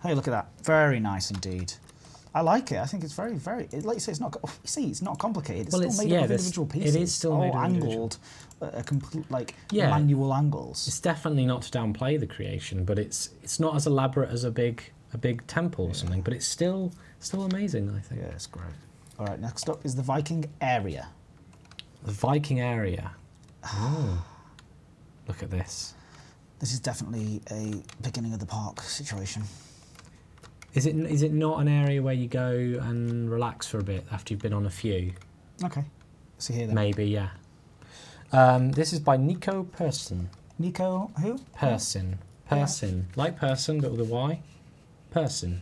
Hey, look at that. Very nice indeed. I like it. I think it's very, like you say, it's not. See, it's not complicated. It's still made up of individual pieces. It is still made all of angled, complete manual angles. It's definitely not to downplay the creation, but it's not as elaborate as a big temple or something. But it's still amazing, I think. Yeah, it's great. All right, next up is the Viking Area. The Viking Area. Oh, look at this. This is definitely a beginning of the park situation. Is it not an area where you go and relax for a bit after you've been on a few? Okay. See here then. Maybe, yeah. This is by Nico Persson. Nico who? Persson. Persson. Like person, but with a Y. Persson.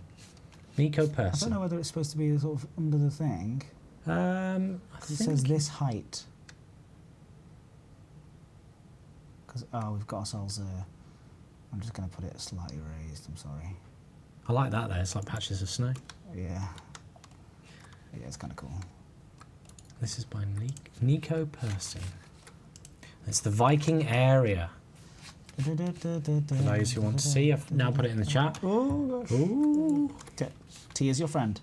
Nico I Persson. don't know whether it's supposed to be sort of under the thing. I It think says this height. Because, we've got ourselves a... I'm just going to put it slightly raised, I'm sorry. I like that there. It's like patches of snow. Yeah. Yeah, it's kind of cool. This is by Nico Persson. It's the Viking Area. For those who want to see, I've now put it in the chat. Oh, gosh. Ooh. T is your friend.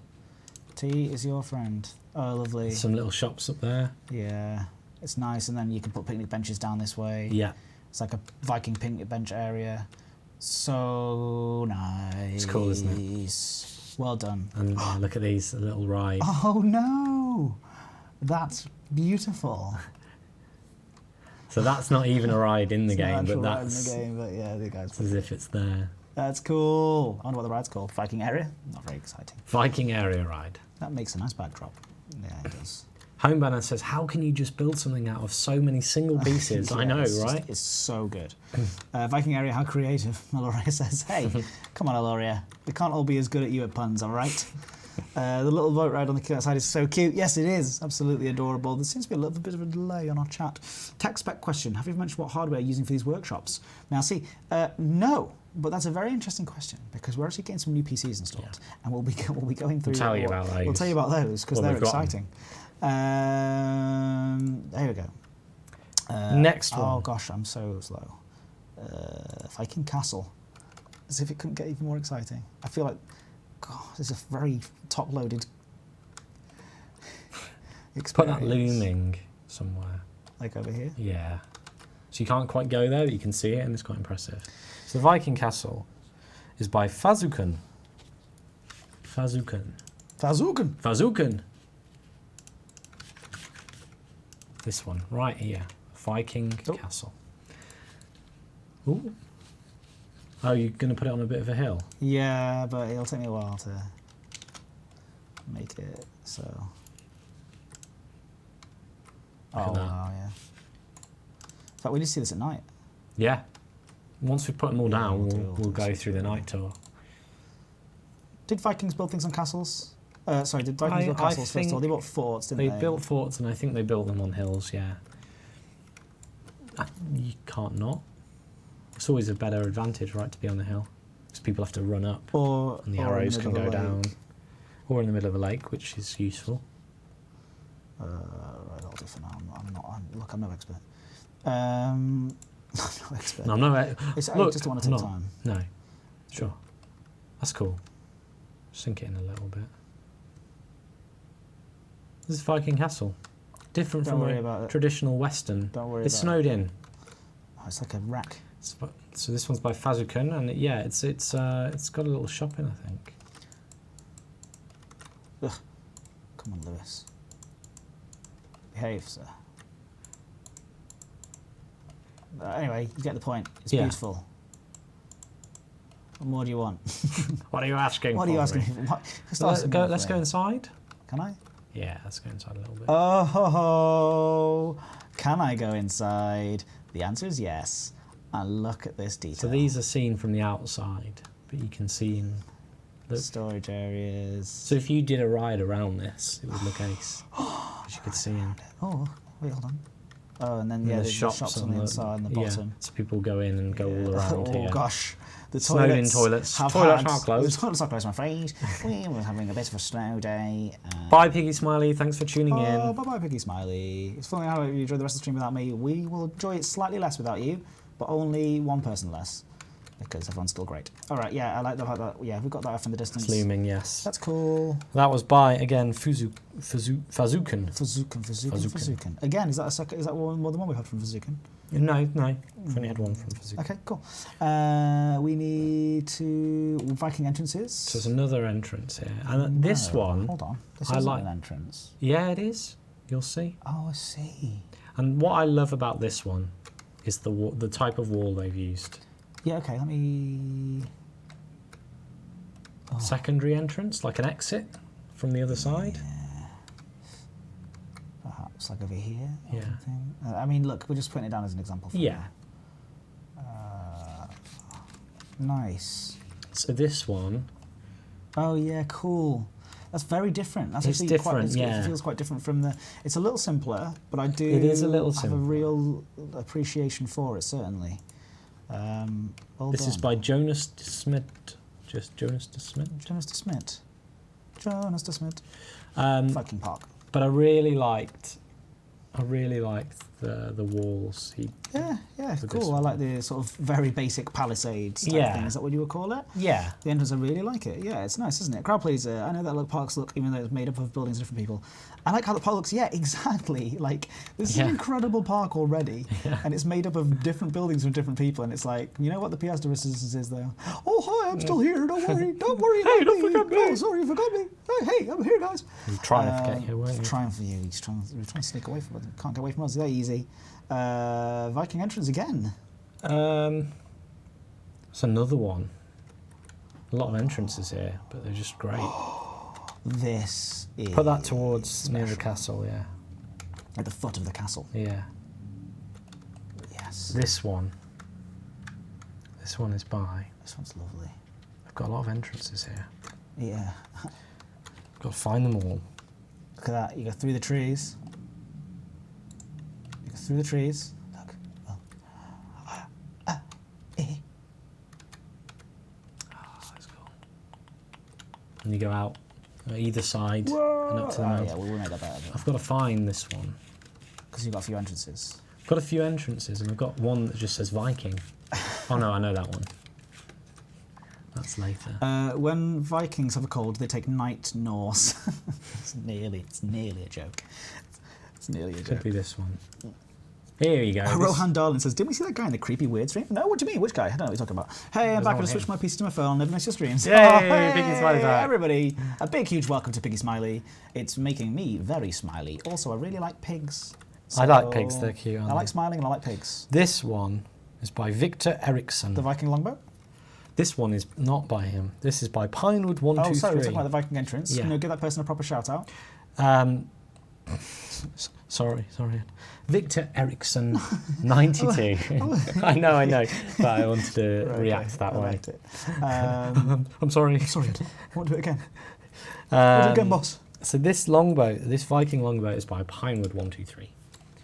T is your friend. Oh, lovely. Some little shops up there. Yeah. It's nice, and then you can put picnic benches down this way. Yeah. It's like a Viking picnic bench area. So nice. It's cool, isn't it? Well done. And look at these little rides. Oh no! That's beautiful. So that's not even a ride in the It's game, not but actual ride that's in the game, but yeah, the guys. as if it's there. That's cool. I wonder what the ride's called. Viking Area? Not very exciting. Viking Area ride. That makes a nice backdrop. Yeah, it does. Homebanner says, how can you just build something out of so many single pieces? I know, right? It's so good. Viking Area, how creative, Aloria says. Hey, come on, Aloria. We can't all be as good at you at puns, all right? The little boat ride on the outside is so cute. Yes, it is. Absolutely adorable. There seems to be a little bit of a delay on our chat. Tech spec question. Have you mentioned what hardware you're using for these workshops? Now, see, no. But that's a very interesting question because we're actually getting some new PCs installed, and we'll be going through. We'll tell you about those. We'll tell you about those because they're exciting. There we go. Next one. Oh gosh, I'm so slow. Viking Castle. As if it couldn't get even more exciting. I feel like, God, this is a very top-loaded experience. Put that looming somewhere. Like over here? Yeah. So you can't quite go there, but you can see it, and it's quite impressive. So the Viking Castle is by Fazuken. This one, right here. Viking Castle. Ooh. Oh, you're going to put it on a bit of a hill? Yeah, but it'll take me a while to make it so. Look at that. Wow, yeah. In fact, we need to see this at night. Yeah. Once we put them all down, we'll go this through the night tour. Did Vikings build things on castles? Sorry, did Vikings build castles first of all? They built forts, didn't they? They built forts, and I think they built them on hills, yeah. You can't not. It's always a better advantage, right, to be on the hill. Because people have to run up, and the arrows can go down. Or in the middle of a lake, which is useful. Right, I'll do for now. Look, I'm no expert. I'm no expert. No, I'm not. I just want to take time. No, sure. That's cool. Sink it in a little bit. This is Viking Castle. Different Don't from worry a about it. traditional Western. Don't worry It's about snowed in. Oh, it's like a rack. So this one's by Fazuken, and it's got a little shop in, I think. Ugh. Come on, Lewis. Behave, sir. Anyway, you get the point. It's beautiful. What more do you want? What are you asking? What are you asking for? Let's go inside. Can I? Yeah, let's go inside a little bit. Oh ho ho! Can I go inside? The answer is yes. And look at this detail. So these are seen from the outside, but you can see in the storage areas. So if you did a ride around this, it would look ace. As you could see in. Oh, wait, hold on. Oh, and then And the shops on the inside and the bottom. Yeah, so people go in and go all around oh here. gosh. The Snowed in toilets. Toilets are closed. The toilets are closed, I'm afraid. We were having a bit of a snow day. Bye, Piggy Smiley. Thanks for tuning in. Bye-bye, Piggy Smiley. It's funny how you enjoy the rest of the stream without me. We will enjoy it slightly less without you, but only one person less, because everyone's still great. All right, yeah, I like the fact that, yeah, we've got that off in the distance. It's looming, yes. That's cool. That was by, again, Fazuken. Fazuken. Again, is that one more than one we had from Fazuken? No, we've only had one from Fazuken. Okay, cool. We need to Viking entrances. So there's another entrance here, and this one. Hold on, this isn't an entrance. Yeah, it is. You'll see. Oh, I see. And what I love about this one is the type of wall they've used. Yeah. Okay. Let me. Oh. Secondary entrance, like an exit from the other side. Yeah. Perhaps like over here. Yeah. I mean, look, we're just putting it down as an example. Yeah. Nice. So this one. Oh yeah, cool. That's very different. That's it's actually different. It feels quite different from the. It's a little simpler, but I do. It is a little simpler. Have a real appreciation for it, certainly. Well this done. is by Jonas de Smet. Just Jonas de Smet. Jonas de Smet. Jonas de Smet. Viking Park. But I really liked the walls. Yeah, cool. I like the sort of very basic palisades type thing. Is that what you would call it? Yeah. The entrance, I really like it. Yeah, it's nice, isn't it? Crowd pleaser. I know that parks look, even though it's made up of buildings of different people. I like how the park looks. Yeah, exactly. Like, this is an incredible park already, and it's made up of different buildings from different people, and it's like, you know what the pièce de résistance is there? Oh, hi, I'm still here. Don't worry. Don't worry. Hey, don't forget me. Oh, sorry, you forgot me. Hey, I'm here, guys. He was trying to forget you, weren't you? Trying for you. We're trying to sneak away from us. Can't get away from us. They're easy. Viking entrance again. It's another one. A lot of entrances here, but they're just great. This is Put that towards near the castle, yeah. At the foot of the castle. Yeah. Yes. This one is by. This one's lovely. I've got a lot of entrances here. Yeah. Got to find them all. Look at that. You go through the trees. You go through the trees. Look. That's cool. And you go out either side and up to the mountain. Yeah, we'll make that better. I've got to find this one. Because you've got a few entrances. I've got a few entrances, and I've got one that just says Viking. Oh no, I know that one. That's later. When Vikings have a cold, they take night Norse. It's nearly a joke. It's nearly a joke. Could be this one. Here you go. Rohan Darlin says, didn't we see that guy in the creepy weird stream? No, what do you mean? Which guy? I don't know what you're talking about. Hey, I'm back. I'm switch my PC to my phone. Never miss your streams. Yay, Piggy Smiley back. Everybody, a big, huge welcome to Piggy Smiley. It's making me very smiley. Also, I really like pigs. I like pigs. They're cute, aren't I like they? smiling and I like pigs. This one is by Victor Eriksson. The Viking longbow? This one is not by him. This is by Pinewood123. Oh, sorry, we're talking about the Viking entrance. Yeah. You know, give that person a proper shout out. Sorry. Victor Eriksson, 92. I know, but I wanted to react that way. I liked it. I'm sorry. Sorry, I won't do it again. We'll do it again, boss. So this Viking longboat is by Pinewood123.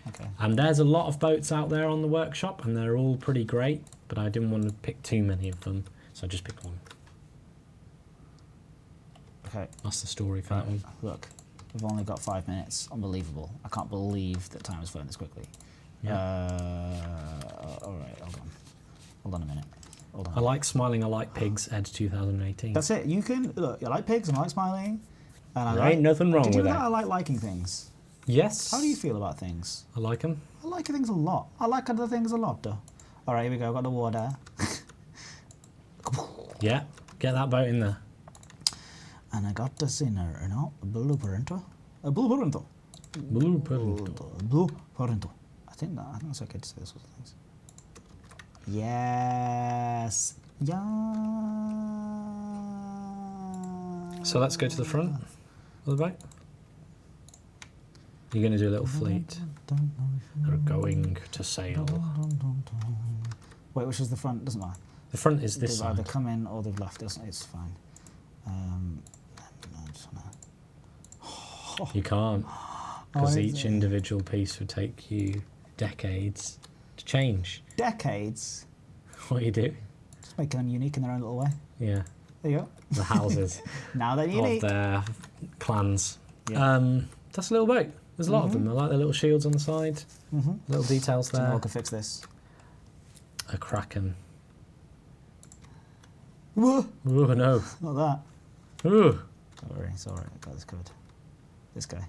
Okay. And there's a lot of boats out there on the workshop, and they're all pretty great, but I didn't want to pick too many of them, so I just picked one. Okay. That's the story for that one. Look, we've only got 5 minutes. Unbelievable. I can't believe that time has flown this quickly. Yeah. All right, hold on a minute. I like smiling, I like pigs, Ed 2018. That's it. You can, look, I like pigs and I like smiling. And There ain't nothing wrong Did you with know it. that I like liking things? Yes. How do you feel about things? I like them. I like things a lot. I like other things a lot, though. All right, here we go. Got the water. Yeah. Get that boat in there. And I got the sinner, you know, a blueprinto. A blueprinto. Blueprinto. I think that's okay to say those sorts of things. Yes. Yeah. So let's go to the front of the boat. You're going to do a little fleet. They're going to sail. Wait, which is the front? Doesn't matter. The front is this They've either side. come in or they've left. It's fine. No, I just wanna- You can't, because is each it? individual piece would take you decades to change. Decades. What you do? Just making them unique in their own little way. Yeah, There you go. the houses Now they're of unique. their clans. Yeah. That's a little boat. There's a lot of them. I like the little shields on the side. Little details Do you know there. who can fix this? A kraken. Whoa. Oh no. Not that. Oh. Don't worry, it's alright. I got this covered. This guy.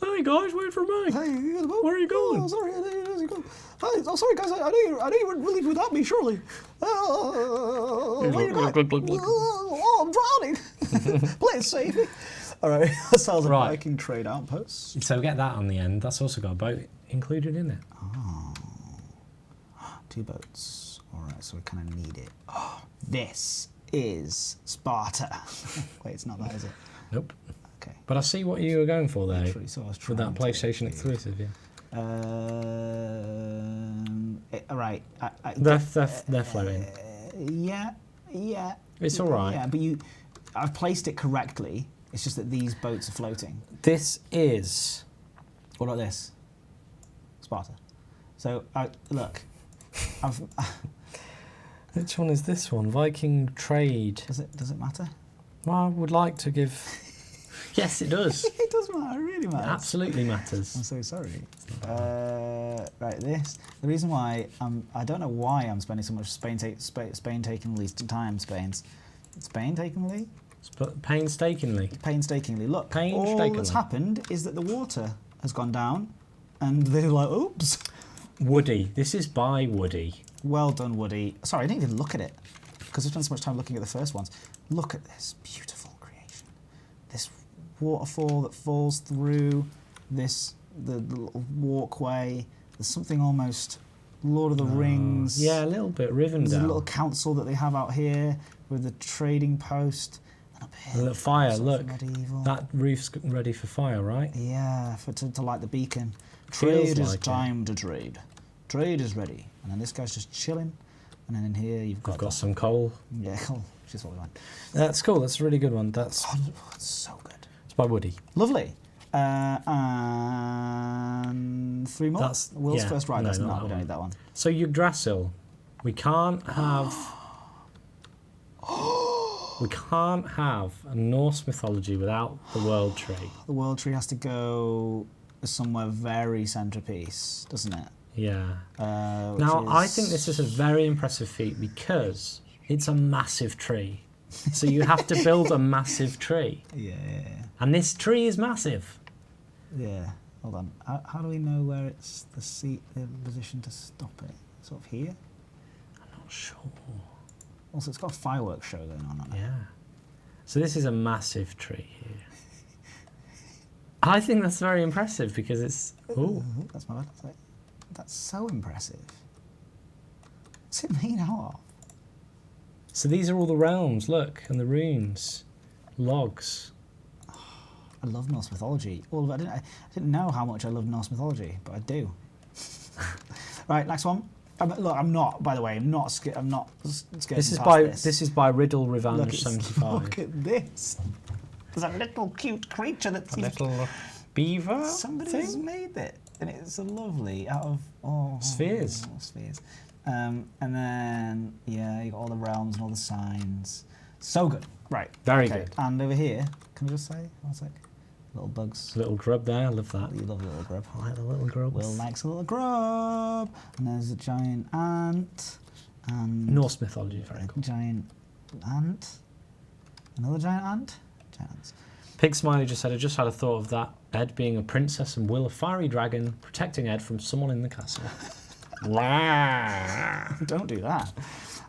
Hey guys, wait for me. Hey, you gotta go. Where are you going? Oh, sorry, I didn't know you go. Hi, oh, sorry, guys. I know you wouldn't leave without me, surely. Where are you going? Oh, I'm drowning. Please save me. All right, that sounds like Right. a Viking trade outpost. So get that on the end. That's also got a boat included in it. Two boats. All right, so we kind of need it. Oh, this is Sparta. Wait, it's not that, is it? Nope. Okay. But I see what you were going for there. Literally, so I was With that trying to PlayStation be- exclusive, yeah. All right. They're floating. Yeah. It's all right. Yeah, but I've placed it correctly. It's just that these boats are floating. This is... What about this? Sparta. So, look, Which one is this one? Viking Trade. does it matter? Well, I would like to give... Yes, it does. It does matter. It really It matters. absolutely I'm matters. so sorry. Right, this. The reason why I don't know why I'm spending so much Spain takingly time. Painstakingly. Look, all Painstakingly. that's happened is that the water has gone down, and they're like, oops. Woody. This is by Woody. Well done, Woody. Sorry, I didn't even look at it because I spent so much time looking at the first ones. Look at this beautiful creation. This waterfall that falls through the little walkway. There's something almost Lord of the Rings. Yeah, a little bit There's a Rivendell. little council that they have out here with the trading post. And up here, A little fire, something look. medieval. That roof's ready for fire, right? Yeah, to light the beacon. Feels Trade is like it. time to trade. Trade is ready. And then this guy's just chilling. And then in here you've got, I've got some coal. yeah, cool. Which is what we want. That's cool. That's a really good one. That's Oh, it's so good. it's by Woody. Lovely. And three more. That's- World's yeah, first ride. no, That's not not. that We don't one. need that one. So Yggdrasil, we can't have a Norse mythology without the world tree. The world tree has to go somewhere very centrepiece, doesn't it? Yeah. Which Now I is- think this is a very impressive feat because it's a massive tree. So you have to build a massive tree, Yeah. and this tree is massive. Yeah. Hold on. How do we know where it's the position to stop it? Sort of here. Not sure. Also, it's got a fireworks show going on. Hasn't it? Yeah. So this is a massive tree here. I think that's very impressive because it's. Ooh. That's my bad. That's so impressive. What's it made out of? So these are all the realms, look, and the runes, logs. I love Norse mythology. All of it. I didn't know how much I love Norse mythology, but I do. Right, next one. Look, I'm not. By the way, I'm not scared. I'm not scared. This is past by this. this is by Riddle Look, Revenge it's- 75. Look at this. There's a little cute creature that seems Little beaver somebody's thing. made it, and it's so lovely out of Spheres. spheres. And then yeah, you got all the realms and all the signs. So good. Right. Very okay. good. And over here, can I just say one sec? Little bugs. Little grub there, I love that. You love a little grub. I like the little grubs. Will likes a little grub. And there's a giant ant. And Norse mythology, very cool. giant ant. Another giant ant. Chance. Pig Smiley just said, I just had a thought of that. Ed being a princess and Will a fiery dragon, protecting Ed from someone in the castle. Don't do that.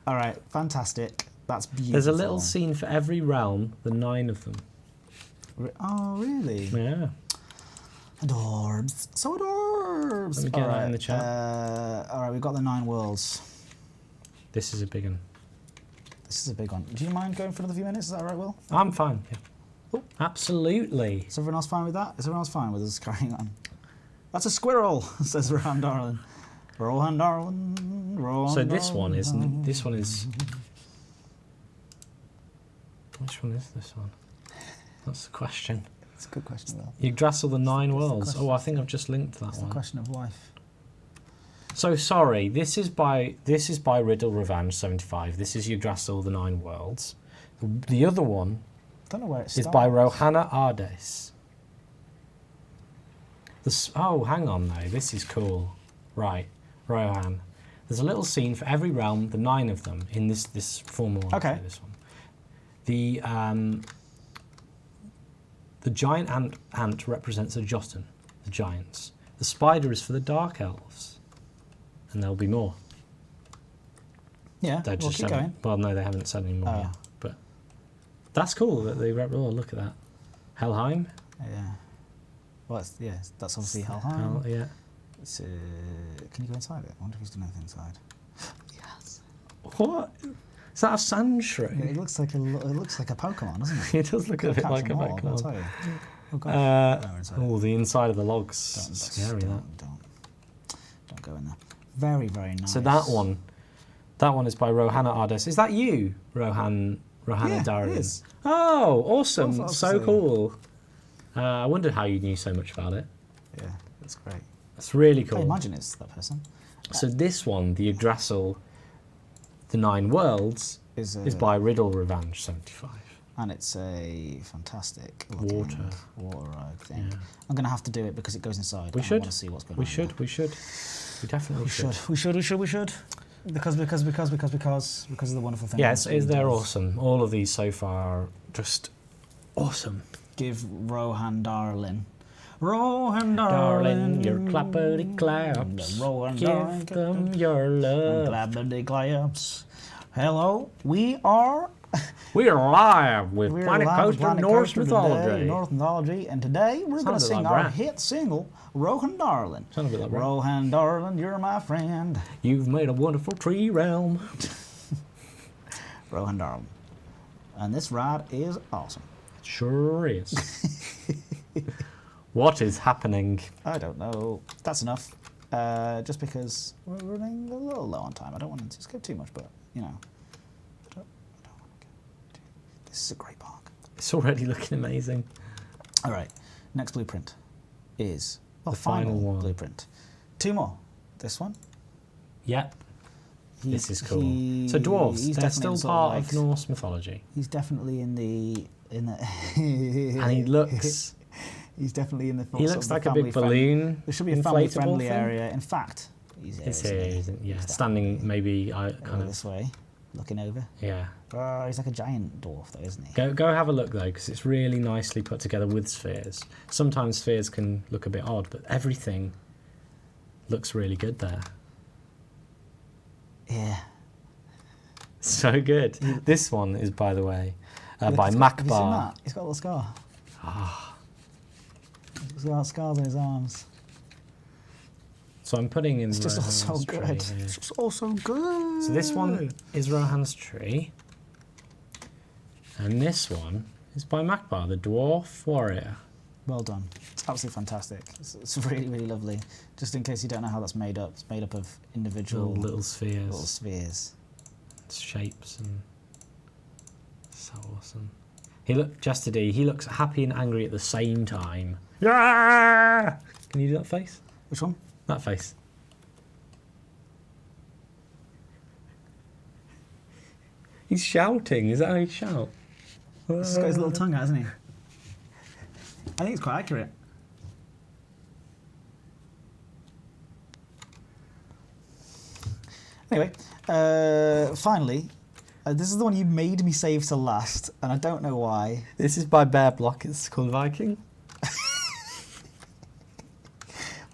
All right, fantastic. That's beautiful. There's a little scene for every realm, the 9 of them. Oh, really? Yeah. Adorbs. So adorbs. Let me get that in the chat. All right, we've got the 9 worlds. This is a big one. This is a big one. Do you mind going for another few minutes? Is that all right, Will? I'm fine, yeah. Oh, absolutely. Is everyone else fine with that? Is everyone else fine with us carrying on? That's a squirrel, says Rohan Darlin. Rohan Darlin, Rohan So this one is... Darlin. This one is... Which one is this one? That's the question. It's a good question, Will. Yggdrasil, the 9 worlds. question. Oh, I think I've just linked that It's one. the question of life. So sorry, this is by Riddle Revenge 75. This is Yggdrasil, the 9 worlds. The other one Don't know where it is starts. by Rohanna Ardes. Oh, hang on though. This is cool. Right, Rohan. There's a little scene for every realm, the 9 of them, in this formal one. Okay. This one. The giant ant represents a Jotun, the giants. The spider is for the dark elves. And there'll be more. Yeah, They're we'll just keep going. Well, no, they haven't said any more Oh. yet. But that's cool that they oh, look at that. Helheim? Yeah. Well, that's obviously Helheim. Yeah. It's, can you go inside it? I wonder if he's done anything inside. Yes. What? Is that a sand shrew? It looks like a Pokemon, doesn't it? It does look a bit like a I'll tell Pokemon. you. Oh, gosh. No, inside. Oh, the inside of the logs. Don't, Scary, that. Don't go in there. Very, very nice. So that one is by Rohanna Ardes. Is that you, Rohanna Darwin? It is. Oh, awesome! Well, So obviously. cool. I wondered how you knew so much about it. Yeah, that's great. That's really I cool. imagine it's that person. So this one, the Yggdrasil, the 9 worlds, Is by Riddle Revenge 75. And it's a fantastic Water ride thing. Yeah. I'm going to have to do it because it goes inside. We I should. want to see what's going We on. should. We definitely should. We should. Because of the wonderful thing. Yeah, they're awesome. All of these so far are just awesome. Give Rohan Darlin. Rohan Darlin. Darling, your clappity claps. Rohan Give Darlin. them your love. Clappity claps. Hello, we are We're live with We're Planet live with Coaster Planet Norse Coaster today, Mythology. Norse Mythology, and today we're going to Sounded sing like our Brad. hit single, Rohan Darlin. Sounded a bit like Brad. Rohan Darlin, you're my friend. You've made a wonderful tree realm. Rohan Darlin. And this ride is awesome. Sure is. What is happening? I don't know. That's enough. Just because we're running a little low on time. I don't want to skip too much, but, you know. I don't want to go. This is a great park. It's already looking amazing. All right. Next blueprint is The final one. blueprint. 2 more. This one. Yep. This is cool. he- So dwarves, he's they're definitely still in sort part of of like- Norse mythology. He's definitely in the And he looks... He's definitely in the. He sort looks of the like a big family friend- balloon. There should be a inflatable family-friendly thing. area. In fact, he's here. It's isn't here, he? isn't, yeah. He's Standing maybe over kind of... this way, looking over. Yeah. He's like a giant dwarf, though, isn't he? Go have a look though, because it's really nicely put together with spheres. Sometimes spheres can look a bit odd, but everything looks really good there. Yeah. So good. This one is, by the way, by Have you seen Makbar. that? He's got a little scar. He's got scars on his arms. So I'm putting in It's just all Rohan's so good. tree here. It's just all so good. So this one is Rohan's tree. And this one is by Makbar, the Dwarf Warrior. Well done. It's absolutely fantastic. It's really, really lovely. Just in case you don't know how that's made up, it's made up of individual Little spheres. little spheres. Shapes and so awesome. He looks happy and angry at the same time. Yeah! Can you do that face? Which one? That face. He's shouting. Is that how you shout? He's got his little tongue out, hasn't he? I think it's quite accurate. Anyway, finally, This is the one you made me save to last, and I don't know why. This is by Bear Block. It's called Viking.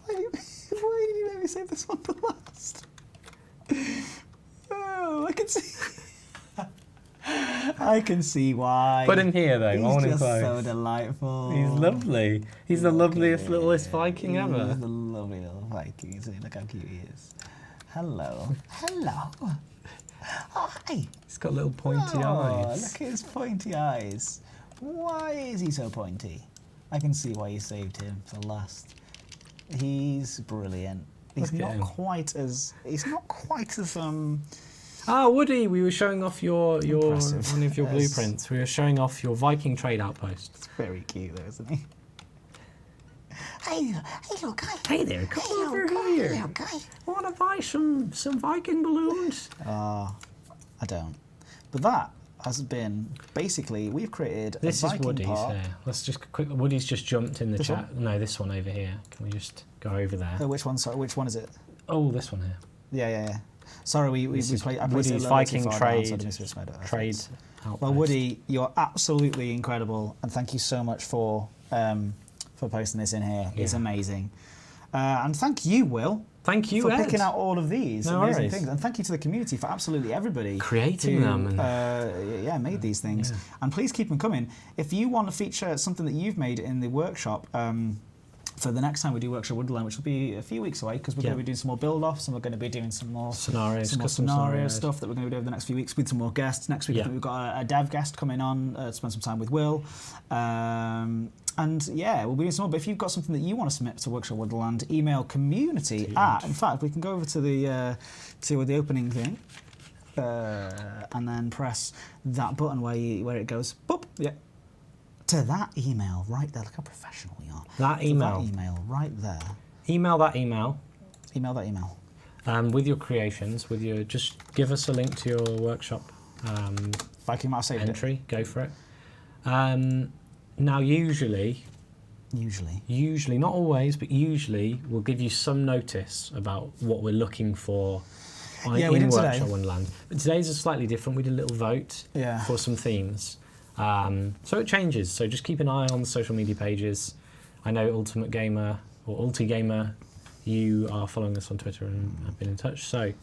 Why did you make me save this one to last? Oh, I can see. I can see why. Put him here, though. He's I want him just close. so delightful. He's lovely. He's the loveliest, littlest Viking ever. He's the lovely little Viking, isn't he? Look how cute he is. Hello. Hello. Hi. He's got little pointy eyes. Look at his pointy eyes. Why is he so pointy? I can see why you saved him for last. He's brilliant. He's Look at not him. quite as. He's not quite as Ah, Woody, we were showing off your Impressive. one of your Yes. blueprints. We were showing off your Viking trade outpost. very cute, though, isn't he? Hey, little guy. Hey there, come over here. Little guy. Want to buy some Viking balloons? I don't. But that has been basically we've created This a is Viking Woody's Port. there. Let's just quick. Woody's just jumped in the This chat. No, this one over here. Can we just go over there? Which one? Sorry, which one is it? Oh, this one here. Yeah. Sorry, we This is played. I placed it a Woody's little bit too Viking far down, so I trade didn't switch my outfits. trade outpost. Well, Woody, you're absolutely incredible, and thank you so much for posting this in here. It's Yeah. amazing, and thank you, Will. Thank you, for Ed. picking out all of these No amazing worries. things, and thank you to the community for absolutely everybody Creating who, them and- made these things. Yeah. And please keep them coming. If you want to feature something that you've made in the workshop. For the next time we do Workshop Wonderland, which will be a few weeks away, because we're going to be doing some more build-offs, and we're going to be doing some more Scenarios, custom custom scenario scenarios. stuff that we're going to do over the next few weeks with some more guests. Next week, I Yeah. think we've got a dev guest coming on to spend some time with Will. And yeah, we'll be doing some more. But if you've got something that you want to submit to Workshop Wonderland, email community at. In fact, we can go over to the opening thing, and then press that button where it goes. Boop. Yeah. To that email right there. Look how professional we are. That To email. that email right there. Email that email Email that email. with your creations. Just give us a link to your workshop Viking might have saved entry. Go for it. Now, usually, not always, but usually, we'll give you some notice about what we're looking for Yeah, in we did Workshop today. Wonderland. But today's is slightly different. We did a little vote Yeah. for some themes. So it changes. So just keep an eye on the social media pages. I know Ultimate Gamer or Ulti Gamer, you are following us on Twitter and have been in touch. So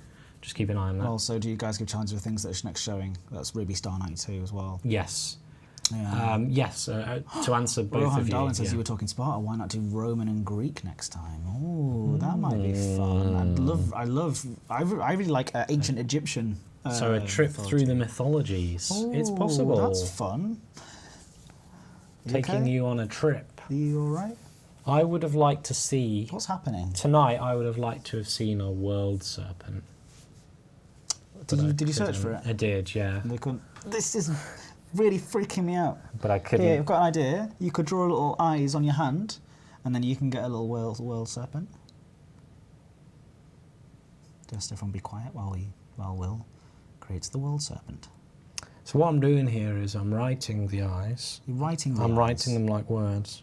just keep an eye on that. Also, do you guys give challenges for things that are next showing? That's Ruby Star 92 as well. Yes. Yeah. Yes. To answer both Rohan of you. Darwin says yeah. you were talking Sparta. Why not do Roman and Greek next time? Oh, that might be fun. I really like ancient Egyptian. So a trip through the mythologies. It's possible. That's fun. Taking okay? you on a trip. Are you all right? I would have liked to see What's happening? tonight. I would have liked to have seen a world serpent. Did you search for it? I did, yeah. They couldn't. This is really freaking me out. But I couldn't. Here, I've got an idea. You could draw little eyes on your hand, and then you can get a little world serpent. Just everyone be quiet while Will creates the world serpent. So what I'm doing here is I'm writing the eyes. You're writing the I'm eyes. writing them like words.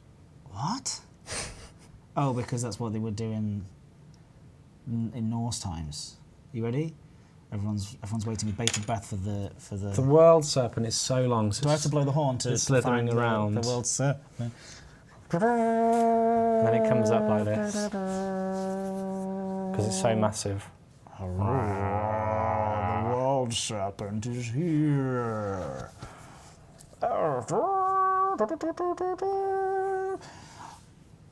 What? Oh, because that's what they would do in Norse times. You ready? Everyone's waiting with bated breath for the. The world serpent is so long. So Do I have to blow the horn to it's slithering find around. the world serpent? And then it comes up like this. Because it's so massive. The world serpent is here.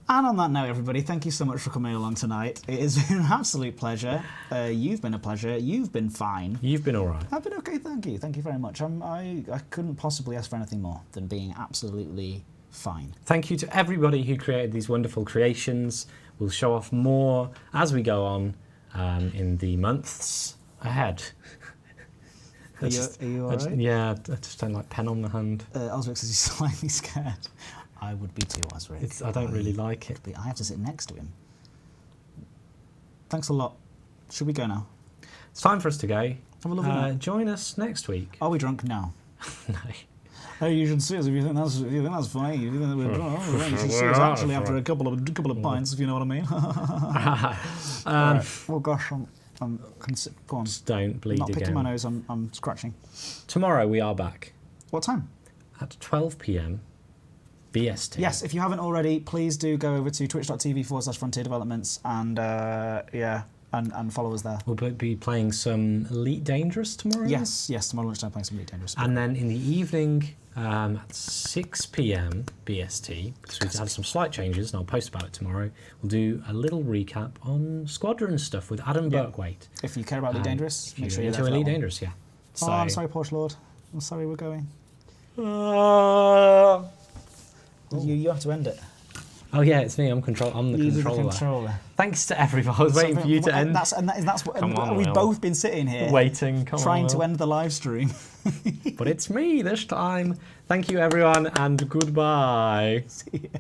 And on that note, everybody, thank you so much for coming along tonight. It has been an absolute pleasure. You've been a pleasure. You've been fine. You've been all right. I've been okay, thank you. Thank you very much. I couldn't possibly ask for anything more than being absolutely fine. Thank you to everybody who created these wonderful creations. We'll show off more as we go on in the months ahead. Are you all right? Yeah, I just don't like pen on the hand. Osric says he's slightly scared. I would be too, Osric. I don't really like it. I have to sit next to him. Thanks a lot. Should we go now? It's time for us to go. Have a lovely night. Join us next week. Are we drunk? No. No. Hey, you should see us if you think that's funny. You think that we're drunk. You should see us actually after a couple of pints, if you know what I mean. Um, Well, gosh, Go on. Just don't bleed I'm not picking my again. nose, I'm scratching. Tomorrow we are back What time? at 12 p.m. BST. Yes, if you haven't already, please do go over to twitch.tv/Frontier Developments and and follow us there. We'll be playing some Elite Dangerous tomorrow. Yes, tomorrow lunchtime playing some Elite Dangerous. And then in the evening at 6 p.m. BST, because we've had some slight changes, and I'll post about it tomorrow, we'll do a little recap on Squadron stuff with Adam Birkwaite. If you care about Elite Dangerous, make sure you're into there for Elite that one. Dangerous, yeah. Oh, I'm sorry, Porsche Lord. I'm sorry we're going. You have to end it. Oh yeah, it's me. I'm the controller. Thanks to everyone. I was waiting for you to end. That's what Come on, we've Will. both been sitting here Waiting. trying to Will. end the live stream. But it's me this time. Thank you, everyone, and goodbye. See ya.